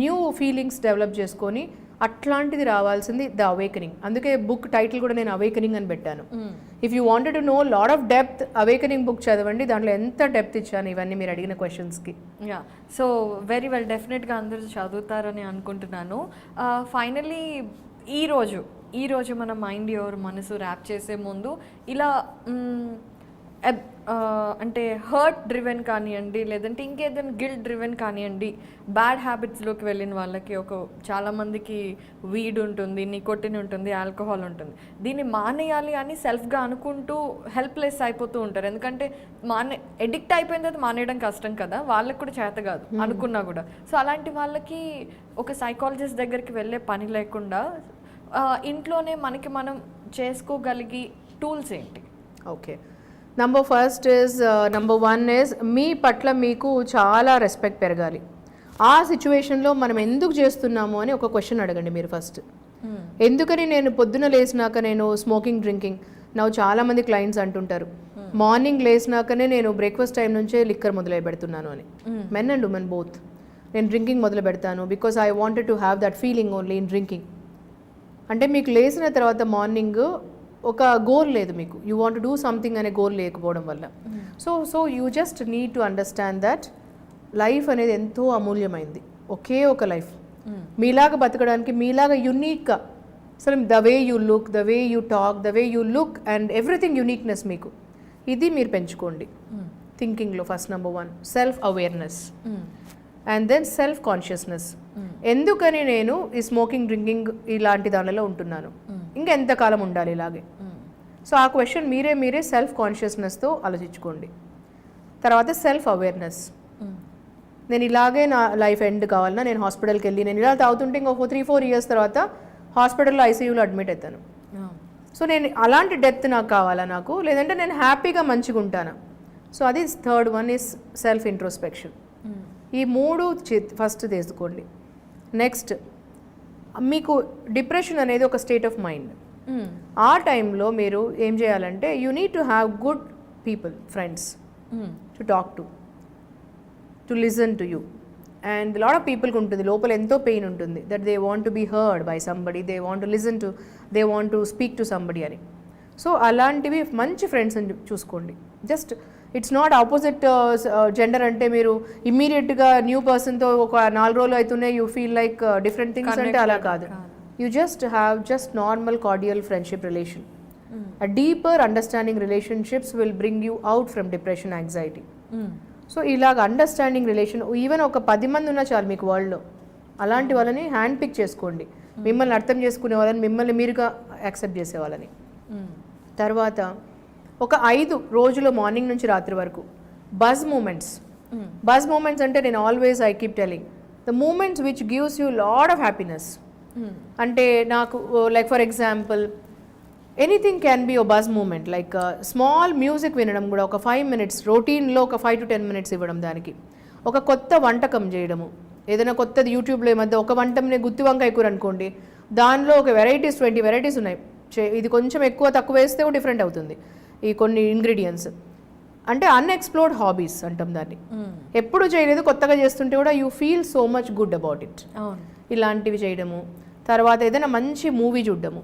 new feelings develop చేసుకొని అట్లాంటిది రావాల్సింది ద అవేకనింగ్. అందుకే బుక్ టైటిల్ కూడా నేను అవేకనింగ్ అని పెట్టాను. If you wanted to know lot of depth, awakening book చదవండి. దాంట్లో ఎంత డెప్త్ ఇచ్చాను ఇవన్నీ మీరు అడిగిన క్వశ్చన్స్కి. సో వెరీ వెల్, డెఫినెట్గా అందరూ చదువుతారని అనుకుంటున్నాను. ఫైనలీ ఈరోజు మన మైండ్ యువర్ మనసు ర్యాప్ చేసే ముందు ఇలా అంటే హర్ట్ డ్రివెన్ కానివ్వండి, లేదంటే ఇంకేదైనా గిల్ట్ డ్రివెన్ కానివ్వండి, బ్యాడ్ హ్యాబిట్స్లోకి వెళ్ళిన వాళ్ళకి చాలామందికి వీడ్ ఉంటుంది, నికోటిన్ ఉంటుంది, ఆల్కహాల్ ఉంటుంది. దీన్ని మానేయాలి అని సెల్ఫ్గా అనుకుంటూ హెల్ప్లెస్ అయిపోతూ ఉంటారు. ఎందుకంటే ఎడిక్ట్ అయిపోయిన తర్వాత మానేయడం కష్టం కదా, వాళ్ళకి కూడా చేత కాదు అనుకున్నా కూడా. సో అలాంటి వాళ్ళకి ఒక సైకాలజిస్ట్ దగ్గరికి వెళ్ళే పని లేకుండా ఇంట్లోనే మనకి మనం చేసుకోగలిగే టూల్స్ ఏంటి? ఓకే, నంబర్ 1 is మీ పట్ల మీకు చాలా రెస్పెక్ట్ పెరగాలి. ఆ సిచ్యువేషన్లో మనం ఎందుకు చేస్తున్నాము అని ఒక క్వశ్చన్ అడగండి మీరు ఫస్ట్. ఎందుకని నేను పొద్దున లేచినాక నేను స్మోకింగ్, డ్రింకింగ్, చాలామంది క్లయింట్స్ అంటుంటారు మార్నింగ్ లేచినాకనే నేను బ్రేక్ఫాస్ట్ టైం నుంచే లిక్కర్ మొదలు పెడుతున్నాను అని. Men and women both. నేను డ్రింకింగ్ మొదలు పెడతాను because I wanted to have that feeling only in drinking. అంటే మీకు లేచిన తర్వాత మార్నింగ్ ఒక గోల్ లేదు, మీకు యూ వాంట్ డూ సంథింగ్ అనే గోల్ లేకపోవడం వల్ల. So you just need to understand that life అనేది ఎంతో అమూల్యమైంది. ఒకే ఒక లైఫ్. మీలాగా బతకడానికి, మీలాగా యునీక్గా, అసలు the way you look, the way you talk, the way you look and everything uniqueness మీకు, ఇది మీరు పెంచుకోండి థింకింగ్లో. First number 1 self awareness and then self consciousness. ఎందుకని నేను ఈ స్మోకింగ్, డ్రింకింగ్ ఇలాంటి దానిలో ఉంటున్నాను, ఇంకెంతకాలం ఉండాలి ఇలాగే? సో ఆ క్వశ్చన్ మీరే సెల్ఫ్ కాన్షియస్నెస్తో ఆలోచించుకోండి. తర్వాత సెల్ఫ్ అవేర్నెస్. నేను ఇలాగే నా లైఫ్ ఎండ్ కావాలన్నా, నేను హాస్పిటల్కి వెళ్ళి నేను ఇలా తాగుతుంటే ఇంకొక 3-4 ఇయర్స్ తర్వాత హాస్పిటల్లో ఐసీయూలో అడ్మిట్ అవుతాను. సో నేను అలాంటి డెత్ నాకు కావాలా నాకు, లేదంటే నేను హ్యాపీగా మంచిగా ఉంటానా? సో అది third one is self introspection. ఈ 3 ఫస్ట్ తీసుకోండి. నెక్స్ట్, మీకు డిప్రెషన్ అనేది ఒక స్టేట్ ఆఫ్ మైండ్. ఆ టైంలో మీరు ఏం చేయాలంటే you need to have good people, friends to talk to listen to you. And lot of పీపుల్కి ఉంటుంది లోపల ఎంతో పెయిన్ ఉంటుంది, that they want to be heard by somebody, they want to listen to, they want to speak to somebody అని. So అలాంటివి మంచి friends అని చూసుకోండి. Just it's not opposite gender అంటే మీరు ఇమ్మీడియట్గా న్యూ పర్సన్తో ఒక 4 రోజులు అవుతూనే you feel like different things అంటే అలా కాదు. You just have just normal cordial friendship relation. A deeper understanding relationships will bring you out from depression, anxiety. So ఇలాగ అండర్స్టాండింగ్ రిలేషన్, ఈవెన్ ఒక 10 మంది ఉన్నా చాలు మీకు వరల్డ్లో, అలాంటి వాళ్ళని హ్యాండ్ పిక్ చేసుకోండి. మిమ్మల్ని అర్థం చేసుకునే వాళ్ళని, మిమ్మల్ని మీరుగా యాక్సెప్ట్ చేసే వాళ్ళని. తర్వాత ఒక 5 రోజులు మార్నింగ్ నుంచి రాత్రి వరకు బజ్ మూమెంట్స్. బజ్ మూమెంట్స్ అంటే నేను always I keep telling the moments which gives you lot of happiness. అంటే నాకు like for example anything can be a buzz moment. Like small music వినడం కూడా ఒక 5 minutes, రొటీన్లో ఒక 5 to 10 minutes ఇవ్వడం దానికి. ఒక కొత్త వంటకం చేయడము, ఏదైనా కొత్తది యూట్యూబ్లో ఈ మధ్య ఒక వంటనే గుత్తి వంకాయ కూర అనుకోండి, దానిలో ఒక 20 varieties ఉన్నాయి. ఇది కొంచెం ఎక్కువ తక్కువ వేస్తే డిఫరెంట్ అవుతుంది. ఈ కొన్ని ఇంగ్రీడియంట్స్. అంటే అన్ఎక్స్ప్లోర్డ్ హాబీస్ అంటాం దాన్ని. ఎప్పుడు చేయలేదు, కొత్తగా చేస్తుంటే కూడా you feel so much good about it. ఇలాంటివి చేయడము. తర్వాత ఏదైనా మంచి మూవీ చూడడము,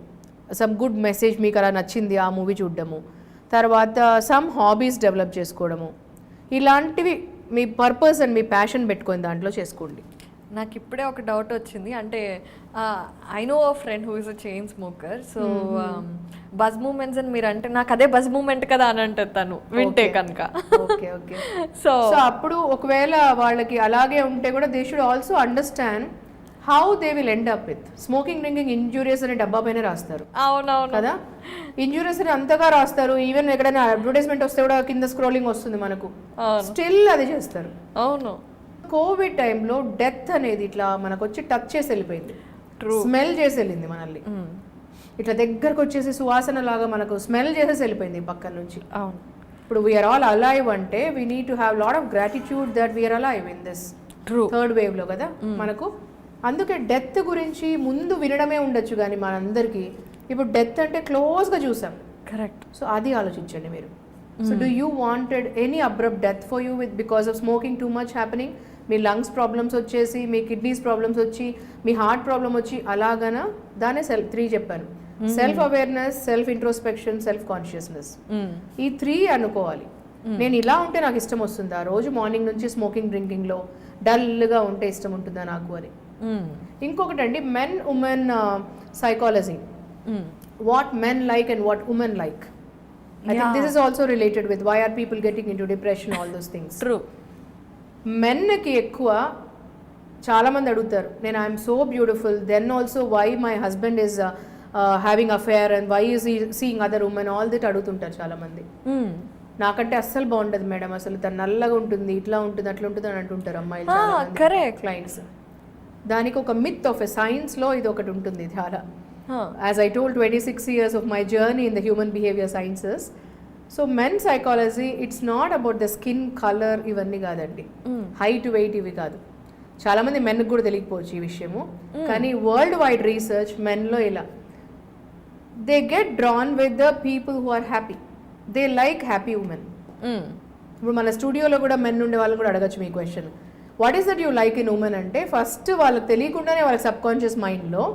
సమ్ గుడ్ మెసేజ్ మీకు అలా నచ్చింది ఆ మూవీ చూడడము. తర్వాత సమ్ హాబీస్ డెవలప్ చేసుకోవడము. ఇలాంటివి మీ పర్పస్ అండ్ మీ ప్యాషన్ పెట్టుకొని దాంట్లో చేసుకోండి. నాకు ఇప్పుడే ఒక డౌట్ వచ్చింది. అంటే I know a friend who is a chain smoker. So buzz moments అని మీరు అంటే నాకు అదే బజ్ మూమెంట్ కదా అని అంటే తను వింటే కనుక. Okay okay. సో అప్పుడు ఒకవేళ వాళ్ళకి అలాగే ఉంటే కూడా they should also understand how they will end up with smoking drinking injurious అనే డబ్బా పైన రాస్తారు. అవునవును కదా, ఇంజూరియస్ అని అంతగా రాస్తారు. ఈవెన్ ఎక్కడైనా అడ్వర్టైజ్మెంట్ వస్తే కూడా కింద స్క్రోలింగ్ వస్తుంది మనకు, స్టిల్ అది చేస్తారు. అవును. కోవిడ్ టైంలో డెత్ అనేది ఇట్లా మనకు వచ్చి టచ్ చేసి వెళ్ళిపోయింది, స్మెల్ చేసి వెళ్ళింది మనల్ని. ఇట్లా దగ్గరకు వచ్చేసి సువాసన లాగా మనకు స్మెల్ చేసేసి వెళ్ళిపోయింది పక్కన నుంచి. ఇప్పుడు వీఆర్ ఆల్ అలైవ్ అంటే we need to have lot of gratitude that we're alive in this third wave లో కదా మనకు. అందుకే డెత్ గురించి ముందు వినడమే ఉండొచ్చు కానీ మనందరికీ ఇప్పుడు డెత్ అంటే క్లోజ్గా చూసాం. కరెక్ట్. సో అది ఆలోచించండి మీరు. So do you wanted any abrupt death for you with because of smoking too much happening? Me lungs problems వచ్చేసి, మీ కిడ్నీస్ ప్రాబ్లమ్స్ వచ్చి, మీ హార్ట్ ప్రాబ్లమ్ వచ్చి అలాగనా? దానే 3 చెప్పాను. Self awareness, self introspection, self consciousness. ఈ 3 అనుకోవాలి. నేను ఇలా ఉంటే నాకు ఇష్టం వస్తుందా, రోజు మార్నింగ్ నుంచి స్మోకింగ్ డ్రింకింగ్లో డల్గా ఉంటే ఇష్టం ఉంటుందా నాకు అని. ఇంకొకటి అండి, men women psychology, what men like and what women like. I think this is also related with why are people getting into depression, all those things. True. మెన్కి ఎక్కువ చాలా మంది అడుగుతారు, నేను I'm so beautiful, then also why my husband is having affair and why is seeing other women, all that అడుగుతుంటారు చాలా మంది. నాకంటే అస్సలు బాగుండదు మేడం, అసలు తను నల్లగా ఉంటుంది, ఇట్లా ఉంటుంది, అట్లా ఉంటుంది అని అంటుంటారు అమ్మాయిలు, క్లయింట్స్. దానికి ఒక మిత్ ఆఫ్ ఎ సైన్స్లో ఇది ఒకటి ఉంటుంది చాలా. As I told, 26 years of my journey in the human behavior sciences. So men psychology, it's not about the skin color ఇవన్నీ కాదండి, హైట్ వెయిట్ ఇవి కాదు. చాలా మంది మెన్కి కూడా తెలియకపోవచ్చు ఈ విషయము, కానీ వరల్డ్ వైడ్ రీసెర్చ్ మెన్లో ఇలా they get drawn with the people who are happy, they like happy women. ఇప్పుడు మన స్టూడియోలో కూడా మెన్ ఉండే వాళ్ళని కూడా అడగచ్చు మీ question, what is that you like in women అంటే, ఫస్ట్ వాళ్ళకి తెలియకుండానే వాళ్ళ సబ్ కాన్షియస్ మైండ్లో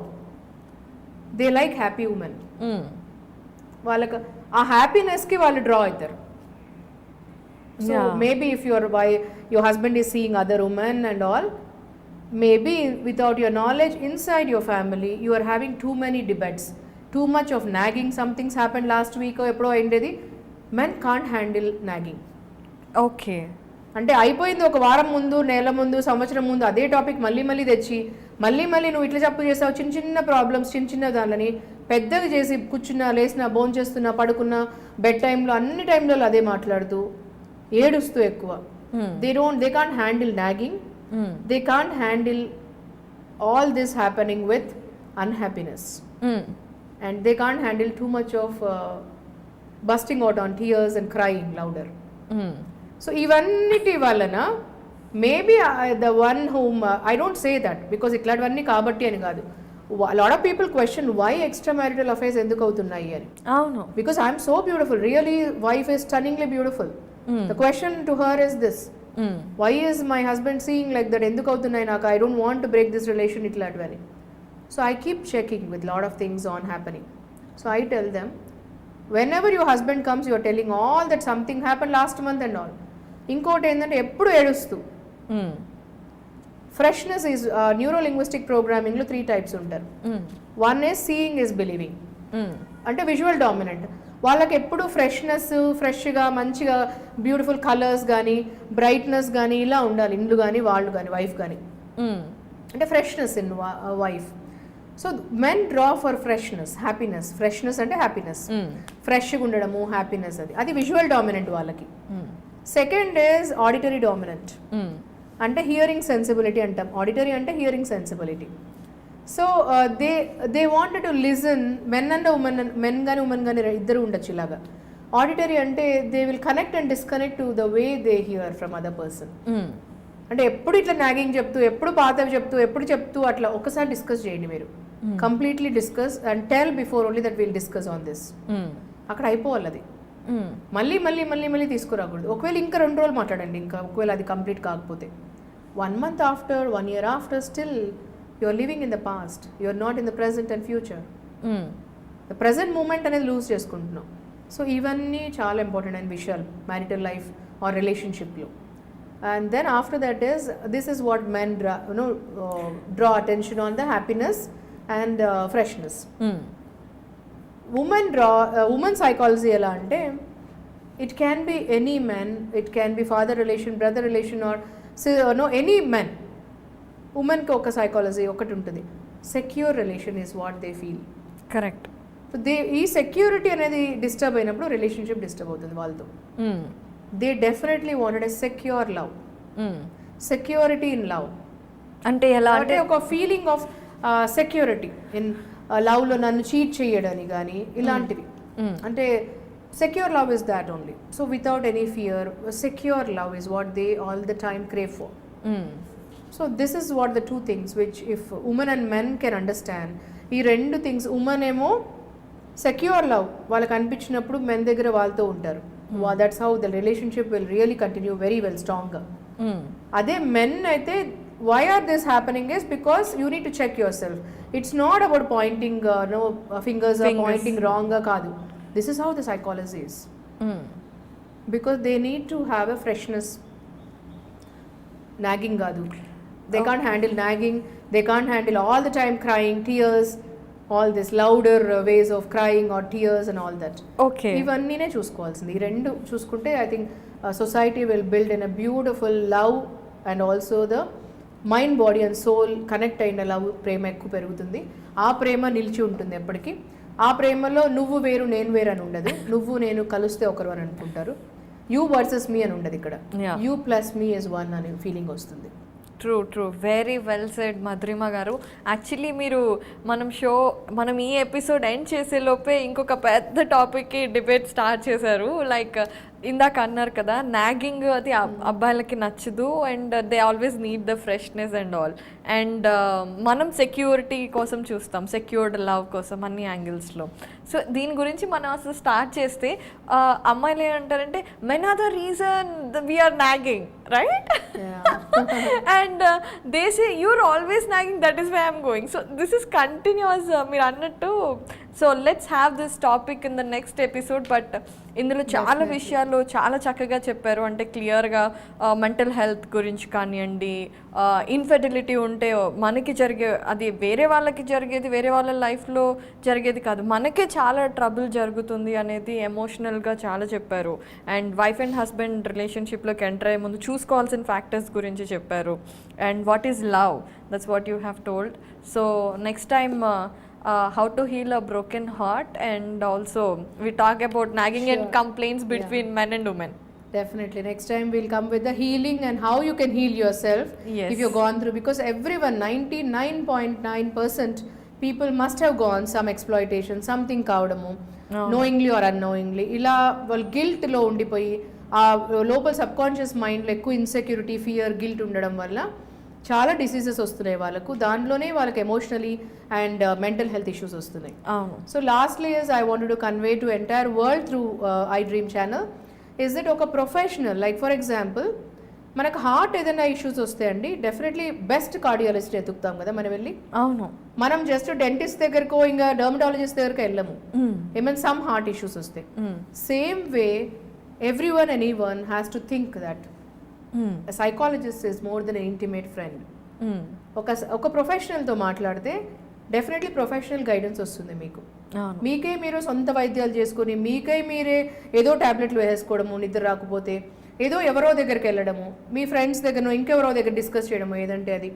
దే లైక్ హ్యాపీ ఉమెన్. వాళ్ళకి ఆ హ్యాపీనెస్కి వాళ్ళు డ్రా అవుతారు. So maybe if your husband is seeing other women and all, maybe without your knowledge inside your family you are having too many debates, too much of nagging. Somethings happen last week ఎప్పుడో అయిండేది. Men can't handle nagging. Okay, అంటే అయిపోయింది ఒక వారం ముందు, నెల ముందు, సంవత్సరం ముందు అదే టాపిక్ మళ్ళీ మళ్ళీ తెచ్చి మళ్ళీ నువ్వు ఇట్లా చెప్పు చేసావు, చిన్న చిన్న ప్రాబ్లమ్స్, చిన్న చిన్న దానిని పెద్దగా చేసి కూర్చున్నా, లేచినా, భోజనం చేస్తున్నా, పడుకున్నా, బెడ్ టైంలో, అన్ని టైంలలో అదే మాట్లాడుతూ ఏడుస్తూ ఎక్కువ. They can't handle nagging, they can't handle all this happening with unhappiness, and they can't handle too much of busting out on tears and crying louder. So ఇవన్నిటి వలన maybe the one whom I don't say that because ఇట్లాంటివన్నీ కాబట్టి అని కాదు, lot of people question why extra marital affairs ఎందుకు అవుతున్నాయి అని. అవును, because I'm so beautiful, really wife is stunningly beautiful. The question to her is this, why is my husband seeing like that, ఎందుకు అవుతున్నాయి నాకు, I don't want to break this relation, ఇట్లాంటివని. So I keep checking with lot of things on happening. So I tell them, whenever your husband comes you are telling all that something happened last month and all. ఇంకోటి ఏంటంటే ఎప్పుడు ఏడుస్తూ. Freshness is neuro linguistic ప్రోగ్రామింగ్లో 3 types ఉంటారు. One is seeing is believing, అంటే visual dominant. వాళ్ళకి ఎప్పుడు ఫ్రెష్గా మంచిగా బ్యూటిఫుల్ కలర్స్ కానీ, బ్రైట్నెస్ కానీ ఇలా ఉండాలి, ఇండ్లు కానీ, వాళ్ళు కానీ, వైఫ్ కానీ, అంటే freshness in wife. So men draw for freshness, happiness. Freshness అంటే హ్యాపీనెస్, ఫ్రెష్గా ఉండడము, హ్యాపీనెస్, అది విజువల్ డామినెంట్ వాళ్ళకి. సెకండ్ ఈజ్ ఆడిటరీ డామినెంట్, అంటే హియరింగ్ సెన్సిబిలిటీ అంటాం. ఆడిటరీ అంటే hearing sensibility. So they wanted to listen. Men and women, men కానీ women కానీ ఇద్దరు ఉండొచ్చు ఇలాగా. ఆడిటరీ అంటే they will connect and disconnect to the way they here from other person. అంటే ఎప్పుడు ఇట్లా నాగింగ్ చెప్తూ, ఎప్పుడు పాతవి చెప్తూ, ఎప్పుడు చెప్తూ అట్లా ఒకసారి డిస్కస్ చేయండి మీరు. Completely discuss and tell before only that will discuss on this. అక్కడ అయిపోవాలి అది. మళ్ళీ మళ్ళీ మళ్ళీ మళ్ళీ తీసుకురాకూడదు. ఒకవేళ ఇంకా 2 రోజులు మాట్లాడండి, ఇంకా ఒకవేళ అది కంప్లీట్ కాకపోతే 1 month after 1 year after still you are living in the past, you are not in the present and future. The present moment అనేది లూజ్ చేసుకుంటున్నాం. సో ఇవన్నీ చాలా ఇంపార్టెంట్ అయిన విషయాలు మ్యారిటల్ లైఫ్ ఆర్ రిలేషన్షిప్లో. And then after that is this is what men draw attention on the happiness and freshness. Women psychology ఎలా అంటే it can be any men, it can be father relation, brother relation or any men. ఉమెన్కి ఒక psychology ఒకటి ఉంటుంది, secure relation is what they feel. Correct. So ఈ security అనేది disturb అయినప్పుడు relationship disturb అవుతుంది వాళ్ళతో. They definitely wanted a secure love, security in love. అంటే ఎలా అంటే ఒక ఫీలింగ్ ఆఫ్ సెక్యూరిటీ ఇన్ లవ్లో నన్ను చీట్ చేయడని కానీ ఇలాంటివి. అంటే secure love is that only. So without any fear, secure love is what they all the time crave for. So this is what the 2 things which if women and men can understand. ఈ 2 things, women ఏమో secure love వాళ్ళకి అనిపించినప్పుడు men దగ్గర వాళ్ళతో ఉంటారు. That's how the relationship will really continue very well స్ట్రాంగ్గా. అదే men అయితే why are this happening is because you need to check yourself. It's not about pointing fingers or pointing wrong ga kaadu. This is how the psychology is. Because they need to have a freshness. Nagging kaadu. They can't handle nagging, they can't handle all the time crying, tears, all this louder ways of crying or tears and all that. Okay, ఇవన్నీనే చూసుకోవాల్సింది. ఈ 2 చూసుకుంటే I think society will build in a beautiful love and also the mind, body and soul connect అయిన love, ప్రేమ ఎక్కువ పెరుగుతుంది. ఆ ప్రేమ నిలిచి ఉంటుంది ఎప్పటికీ. ఆ ప్రేమలో నువ్వు వేరు నేను వేరు అని ఉండదు. నువ్వు నేను కలిస్తే ఒకరు అని అనుకుంటారు. యూ వర్సెస్ మీ అని ఉండదు ఇక్కడ. యూ ప్లస్ మీ ఇస్ 1 అనే ఫీలింగ్ వస్తుంది. ట్రూ వెరీ వెల్ సెడ్ మధురిమ గారు. యాక్చువల్లీ మీరు మనం ఈ ఎపిసోడ్ ఎండ్ చేసే లోపే ఇంకొక పెద్ద టాపిక్కి డిబేట్ స్టార్ట్ చేశారు. లైక్ ఇందాక అన్నారు కదా, నాగింగ్ అది అబ్బాయిలకి నచ్చదు and they always need the freshness and all. And మనం సెక్యూరిటీ కోసం చూస్తాం, సెక్యూర్డ్ లవ్ కోసం అన్ని యాంగిల్స్లో. సో దీని గురించి మనం అసలు స్టార్ట్ చేస్తే అమ్మాయిలు ఏమంటారంటే men are the reason we're nagging, right? And they say you're always nagging, that is why I'm going. So this is continues మీరు అన్నట్టు. So let's have this topic in the next episode. But ఇందులో చాలా విషయాలు చాలా చక్కగా చెప్పారు. అంటే క్లియర్గా మెంటల్ హెల్త్ గురించి కానివ్వండి, ఇన్ఫెర్టిలిటీ ఉంటే మనకి జరిగే అది వేరే వాళ్ళకి జరిగేది, వేరే వాళ్ళ లైఫ్లో జరిగేది కాదు, మనకే చాలా ట్రబుల్ జరుగుతుంది అనేది ఎమోషనల్గా చాలా చెప్పారు. అండ్ వైఫ్ అండ్ హస్బెండ్ రిలేషన్షిప్లోకి ఎంటర్ అయ్యే ముందు చూసుకోవాల్సిన ఫ్యాక్టర్స్ గురించి చెప్పారు. And what is love, that's what you have told. So next time how to heal a broken heart, and also we talk about nagging and complaints between men and women. Definitely. Next time we'll come with the healing and how you can heal yourself if you've gone through. Because everyone, 99.9% people must have gone some exploitation, something కావడము, knowingly or unknowingly. ఇలా వాళ్ళు గిల్ట్లో ఉండిపోయి ఆ లోపల subconscious మైండ్లో ఎక్కువ insecurity, fear, guilt ఉండడం వల్ల చాలా డిసీజెస్ వస్తున్నాయి వాళ్ళకు. దానిలోనే వాళ్ళకి emotionally and mental health issues వస్తున్నాయి. So lastly is I wanted to convey to entire world through I dream channel is that ఒక ప్రొఫెషనల్, లైక్ ఫర్ ఎగ్జాంపుల్ మనకు హార్ట్ ఏదైనా ఇష్యూస్ వస్తాయండి, డెఫినెట్లీ బెస్ట్ కార్డియాలజిస్ట్ ఎదుగుతాం కదా మనం వెళ్ళి. అవును, మనం జస్ట్ డెంటిస్ట్ దగ్గరకో ఇంకా డర్మటాలజిస్ట్ దగ్గరకు వెళ్ళము ఏమైనా సమ్ హార్ట్ ఇష్యూస్ వస్తాయి. Same way everyone and anyone has to think that a psychologist is more than an intimate friend. ఒక ప్రొఫెషనల్తో మాట్లాడితే డెఫినెట్లీ ప్రొఫెషనల్ గైడెన్స్ వస్తుంది మీకు. మీకే మీరు సొంత వైద్యాలు చేసుకొని మీకే మీరే ఏదో ట్యాబ్లెట్లు వేసుకోవడము, నిద్ర రాకపోతే ఏదో ఎవరో దగ్గరికి వెళ్ళడము, మీ ఫ్రెండ్స్ దగ్గర ఇంకెవరో దగ్గర డిస్కస్ చేయడము ఏదంటే అది.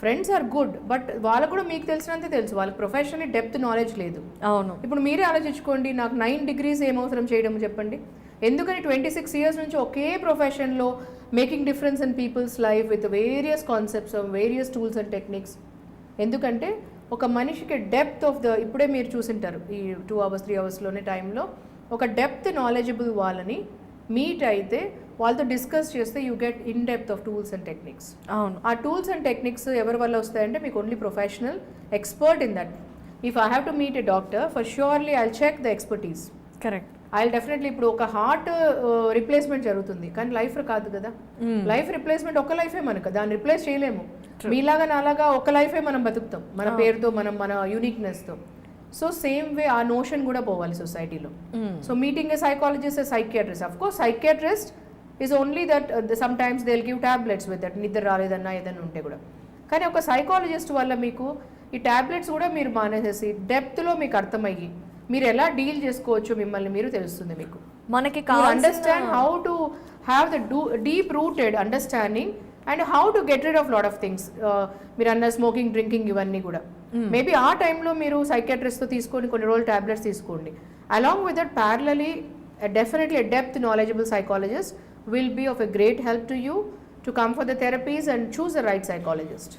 ఫ్రెండ్స్ ఆర్ గుడ్, బట్ వాళ్ళకు కూడా మీకు తెలిసినంతే తెలుసు, వాళ్ళకి ప్రొఫెషనల్లీ డెప్త్ నాలెడ్జ్ లేదు. అవును. ఇప్పుడు మీరే ఆలోచించుకోండి, నాకు 9 degrees ఏమవసరం చేయడం చెప్పండి. ఎందుకని 26 years నుంచి ఒకే ప్రొఫెషన్లో making difference in people's life with various concepts of various tools and techniques. ఎందుకంటే ఒక మనిషికి డెప్త్ ఆఫ్ ద, ఇప్పుడే మీరు చూసింటారు ఈ 2 hours 3 hoursలోనే టైంలో ఒక డెప్త్ నాలెడ్జబుల్ వాళ్ళని మీట్ అయితే వాళ్ళతో డిస్కస్ చేస్తే you get in depth of tools and techniques. అవును. ఆ టూల్స్ అండ్ టెక్నిక్స్ ఎవరి వల్ల వస్తాయంటే మీకు only professional expert in that. If I have to meet a doctor, for surely I check the expertise. Correct. I definitely ఇప్పుడు ఒక heart replacement జరుగుతుంది కానీ లైఫ్ కాదు కదా. లైఫ్ రిప్లేస్మెంట్ ఒక లైఫే మనకు, దాన్ని రిప్లేస్ చేయలేము. మీలాగా నాలాగా ఒక లైఫే మనం బతుకుతాం మన పేరుతో, మన యూనిక్నెస్తో. సో సేమ్ వే ఆ నోషన్ కూడా పోవాలి సొసైటీలో. So meeting A psychologist, A psychiatrist, of course psychiatrist is only that some times they will give tablets with that, నిద్ర రాలేదన్నా ఏదన్నా ఉంటే కూడా. కానీ ఒక సైకాలజిస్ట్ వల్ల మీకు ఈ టాబ్లెట్స్ కూడా మీరు మానేసేసి డెప్త్లో మీకు అర్థమయ్యి మీరు ఎలా డీల్ చేసుకోవచ్చు మిమ్మల్ని మీరు తెలుస్తుంది మీకు. మనకి understand how to have the deep rooted understanding and how to get rid of lot of things. మీరు అన్న స్మోకింగ్, డ్రింకింగ్ ఇవన్నీ కూడా మేబీ ఆ టైంలో మీరు సైకియాట్రిస్ట్తో తీసుకొని కొన్ని రోజులు టాబ్లెట్స్ తీసుకోండి. Along with that ప్యారలీ definitely depth knowledgeable psychologist will be of a great help to you to come for the therapies and choose the right psychologist.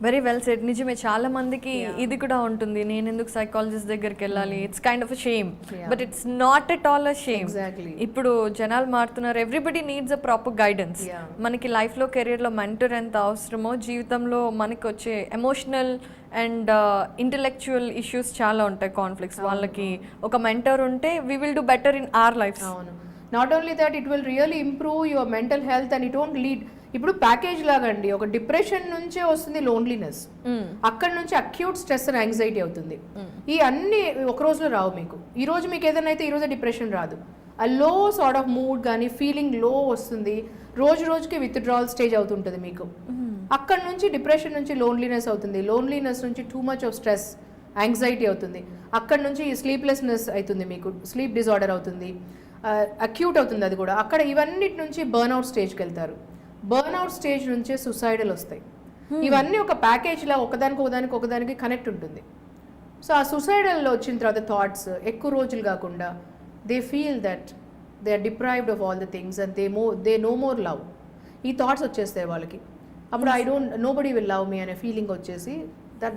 Very well said. నిజమే, చాలా మందికి ఇది కూడా ఉంటుంది, నేను ఎందుకు సైకాలజిస్ట్ దగ్గరికి వెళ్ళాలి, it's kind of a shame, but it's not at all a shame. ఇప్పుడు జనాలు మారుతున్నారు, everybody needs a proper guidance. మనకి లైఫ్లో, కెరియర్లో మెంటర్ ఎంత అవసరమో జీవితంలో మనకి వచ్చే ఎమోషనల్ అండ్ ఇంటెలెక్చువల్ ఇష్యూస్ చాలా ఉంటాయి, కాన్ఫ్లిక్ట్స్. వాళ్ళకి ఒక మెంటర్ ఉంటే we will do better in our life. Not only that, it will really improve your mental health and it won't lead. ఇప్పుడు ప్యాకేజ్ లాగా అండి, ఒక డిప్రెషన్ నుంచే వస్తుంది లోన్లీనెస్, అక్కడ నుంచి అక్యూట్ స్ట్రెస్ అండ్ యాంగ్జైటీ అవుతుంది. ఈ అన్ని ఒక రోజులో రావు మీకు. ఈ రోజు మీకు ఏదైనా అయితే ఈ రోజు డిప్రెషన్ రాదు. ఆ లో సార్ట్ ఆఫ్ మూడ్ కానీ ఫీలింగ్ లో వస్తుంది, రోజు రోజుకి విత్డ్రావల్ స్టేజ్ అవుతుంటుంది మీకు. అక్కడ నుంచి డిప్రెషన్ నుంచి లోన్లీనెస్ అవుతుంది, లోన్లీనెస్ నుంచి two much of stress, anxiety అవుతుంది, అక్కడ నుంచి స్లీప్లెస్నెస్ అవుతుంది, మీకు స్లీప్ డిజార్డర్ అవుతుంది, అక్యూట్ అవుతుంది అది కూడా. అక్కడ ఇవన్నిటి నుంచి బర్న్అవుట్ స్టేజ్కి వెళ్తారు, బర్న్అవుట్ స్టేజ్ నుంచే సుసైడల్ వస్తాయి. ఇవన్నీ ఒక ప్యాకేజ్లా ఒకదానికి కనెక్ట్ ఉంటుంది. సో ఆ సుసైడల్లో వచ్చిన తర్వాత థాట్స్ ఎక్కువ రోజులు కాకుండా they feel that they are deprived of all the things and they no more love. ఈ థాట్స్ వచ్చేస్తాయి వాళ్ళకి. అప్పుడు నోబడీ విల్ లవ్ మీ అనే ఫీలింగ్ వచ్చేసి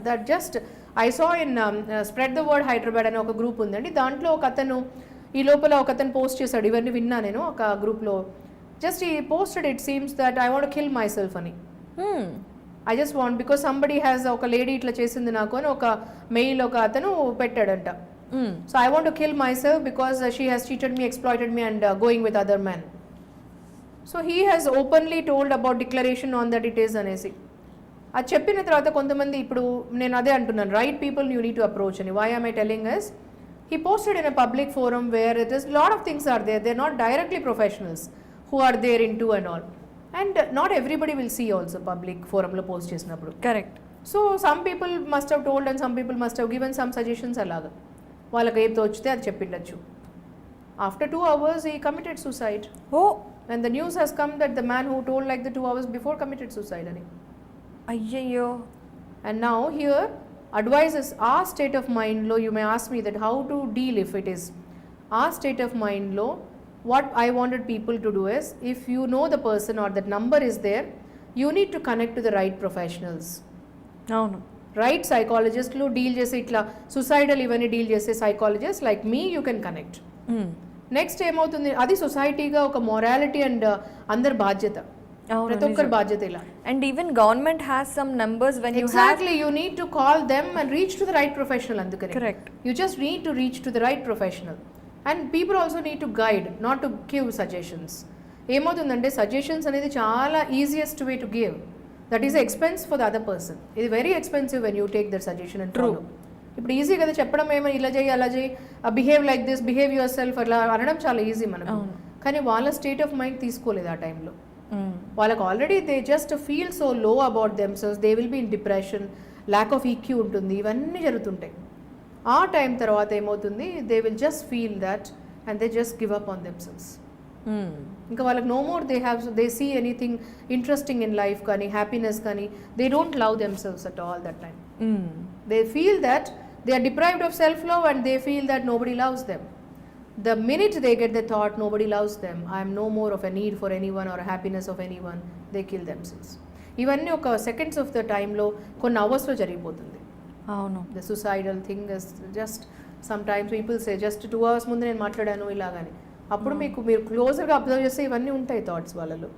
that just I saw in spread the word Hyderabad అనే ఒక గ్రూప్ ఉందండి. దాంట్లో ఒక అతను ఈ లోపల ఒక అతను పోస్ట్ చేశాడు, ఇవన్నీ విన్నా నేను ఒక గ్రూప్లో. జస్ట్ ఈ posted it seems that I want kill myself అని. I just want because somebody has, ఒక లేడీ ఇట్లా చేసింది నాకు అని ఒక మెయిల్ ఒక అతను పెట్టాడంట. So I want kill myself because she has cheated me, exploited me and going with other man. So he has openly told about declaration on that it is అనేసి. అది చెప్పిన తర్వాత కొంతమంది, ఇప్పుడు నేను అదే అంటున్నాను, right people you need to approach అని. Why am I telling us? He posted in a public forum where it is lot of things are there. They're not directly professionals who are there into and all. And not everybody will see also public forum lo post chesinappudu. Correct. So some people must have told and some people must have given some suggestions alaga. Vallaki em tochite adi cheppindachu. After 2 hours he committed suicide. Oh. And the news has come that the man who told like the 2 hours before committed suicide ani. Ayyayyo. And now here advices our state of mind low. You may ask me that how to deal if it is our state of mind low. What I wanted people to do is, if you know the person or that number is there, you need to connect to the right professionals. అవును, right సైకాలజిస్ట్లు deal చేసే ఇట్లా సుసైడల్ ఇవన్నీ deal చేసే psychologist like me you can connect. Next ఏమవుతుంది, అది సొసైటీగా ఒక morality and అందరి బాధ్యత, ప్రతి ఒక్కరి బాధ్యత ఇలా. And even government has some numbers when you exactly you need to call them and reach to the right professional. అందుకని correct, you just need to reach to the right professional. And people also need to guide, not to give suggestions. ఏమవుతుందంటే suggestions అనేది చాలా easiest way to give, that is expense for the other person. ఇది very expensive when you take that suggestion and true. ఇప్పుడు easy కదా చెప్పడం, ఏమైనా ఇలా చేయి అలా చేయి, behave like this, behave your self, అలా అనడం చాలా ఈజీ మనకు. కానీ వాళ్ళ స్టేట్ ఆఫ్ మైండ్ తీసుకోలేదు ఆ టైంలో. వాళ్ళకి already they just feel so low about themselves, they will be in depression, lack of EQ ఉంటుంది, ఇవన్నీ జరుగుతుంటాయి. ఆ టైం తర్వాత ఏమవుతుంది, they will just feel that and they just give up on themselves. ఇంకా వాళ్ళకి no more they see anything interesting in life కానీ happiness కానీ, they don't love themselves at all that time. They feel that they are deprived of self love and they feel that nobody loves them. The minute they get the thought nobody loves them, I am no more of a need for anyone or a happiness of anyone, they kill themselves. ఇవన్నీ ఒక seconds of the టైంలో, కొన్ని అవర్స్లో జరిగిపోతుంది. అవును, the suicidal thing is just sometimes people say just 2 hours ముందు నేను మాట్లాడాను ఇలాగని. అప్పుడు మీరు క్లోజర్గా అబ్జర్వ్ చేస్తే ఇవన్నీ ఉంటాయి థాట్స్ వాళ్ళలో.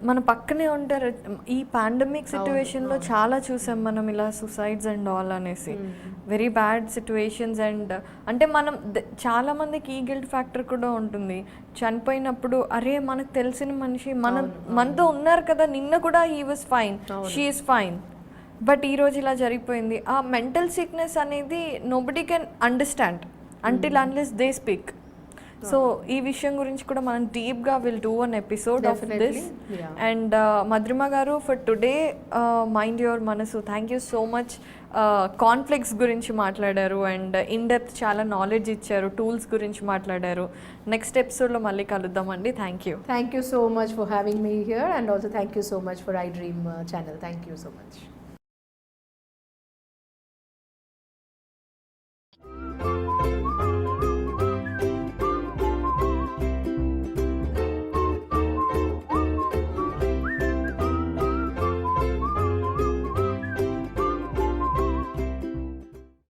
మన పక్కనే ఉంటారు. ఈ పాండమిక్ సిచ్యువేషన్లో చాలా చూసాం మనం ఇలా సుసైడ్స్ అండ్ ఆల్ అనేసి, వెరీ బ్యాడ్ సిచ్యువేషన్స్. అండ్ అంటే మనం చాలా మందికి ఈ గిల్ట్ ఫ్యాక్టర్ కూడా ఉంటుంది. చనిపోయినప్పుడు అరే మనకు తెలిసిన మనిషి మనతో ఉన్నారు కదా, నిన్న కూడా he was fine, she is fine, but ఈరోజు ఇలా జరిగిపోయింది. ఆ మెంటల్ సిక్నెస్ అనేది nobody can understand until unless they speak. So ఈ విషయం గురించి కూడా మనం డీప్గా will do an episode of this. And Madhurima గారు, ఫర్ టుడే మైండ్ యువర్ మనసు, thank you so much. Conflicts గురించి మాట్లాడారు అండ్ ఇన్ డెప్త్ చాలా నాలెడ్జ్ ఇచ్చారు, టూల్స్ గురించి మాట్లాడారు. నెక్స్ట్ ఎపిసోడ్లో మళ్ళీ కలుద్దామండి. Thank you. Thank you so much for having me here, and also thank you so much for iDream channel. Thank you so much.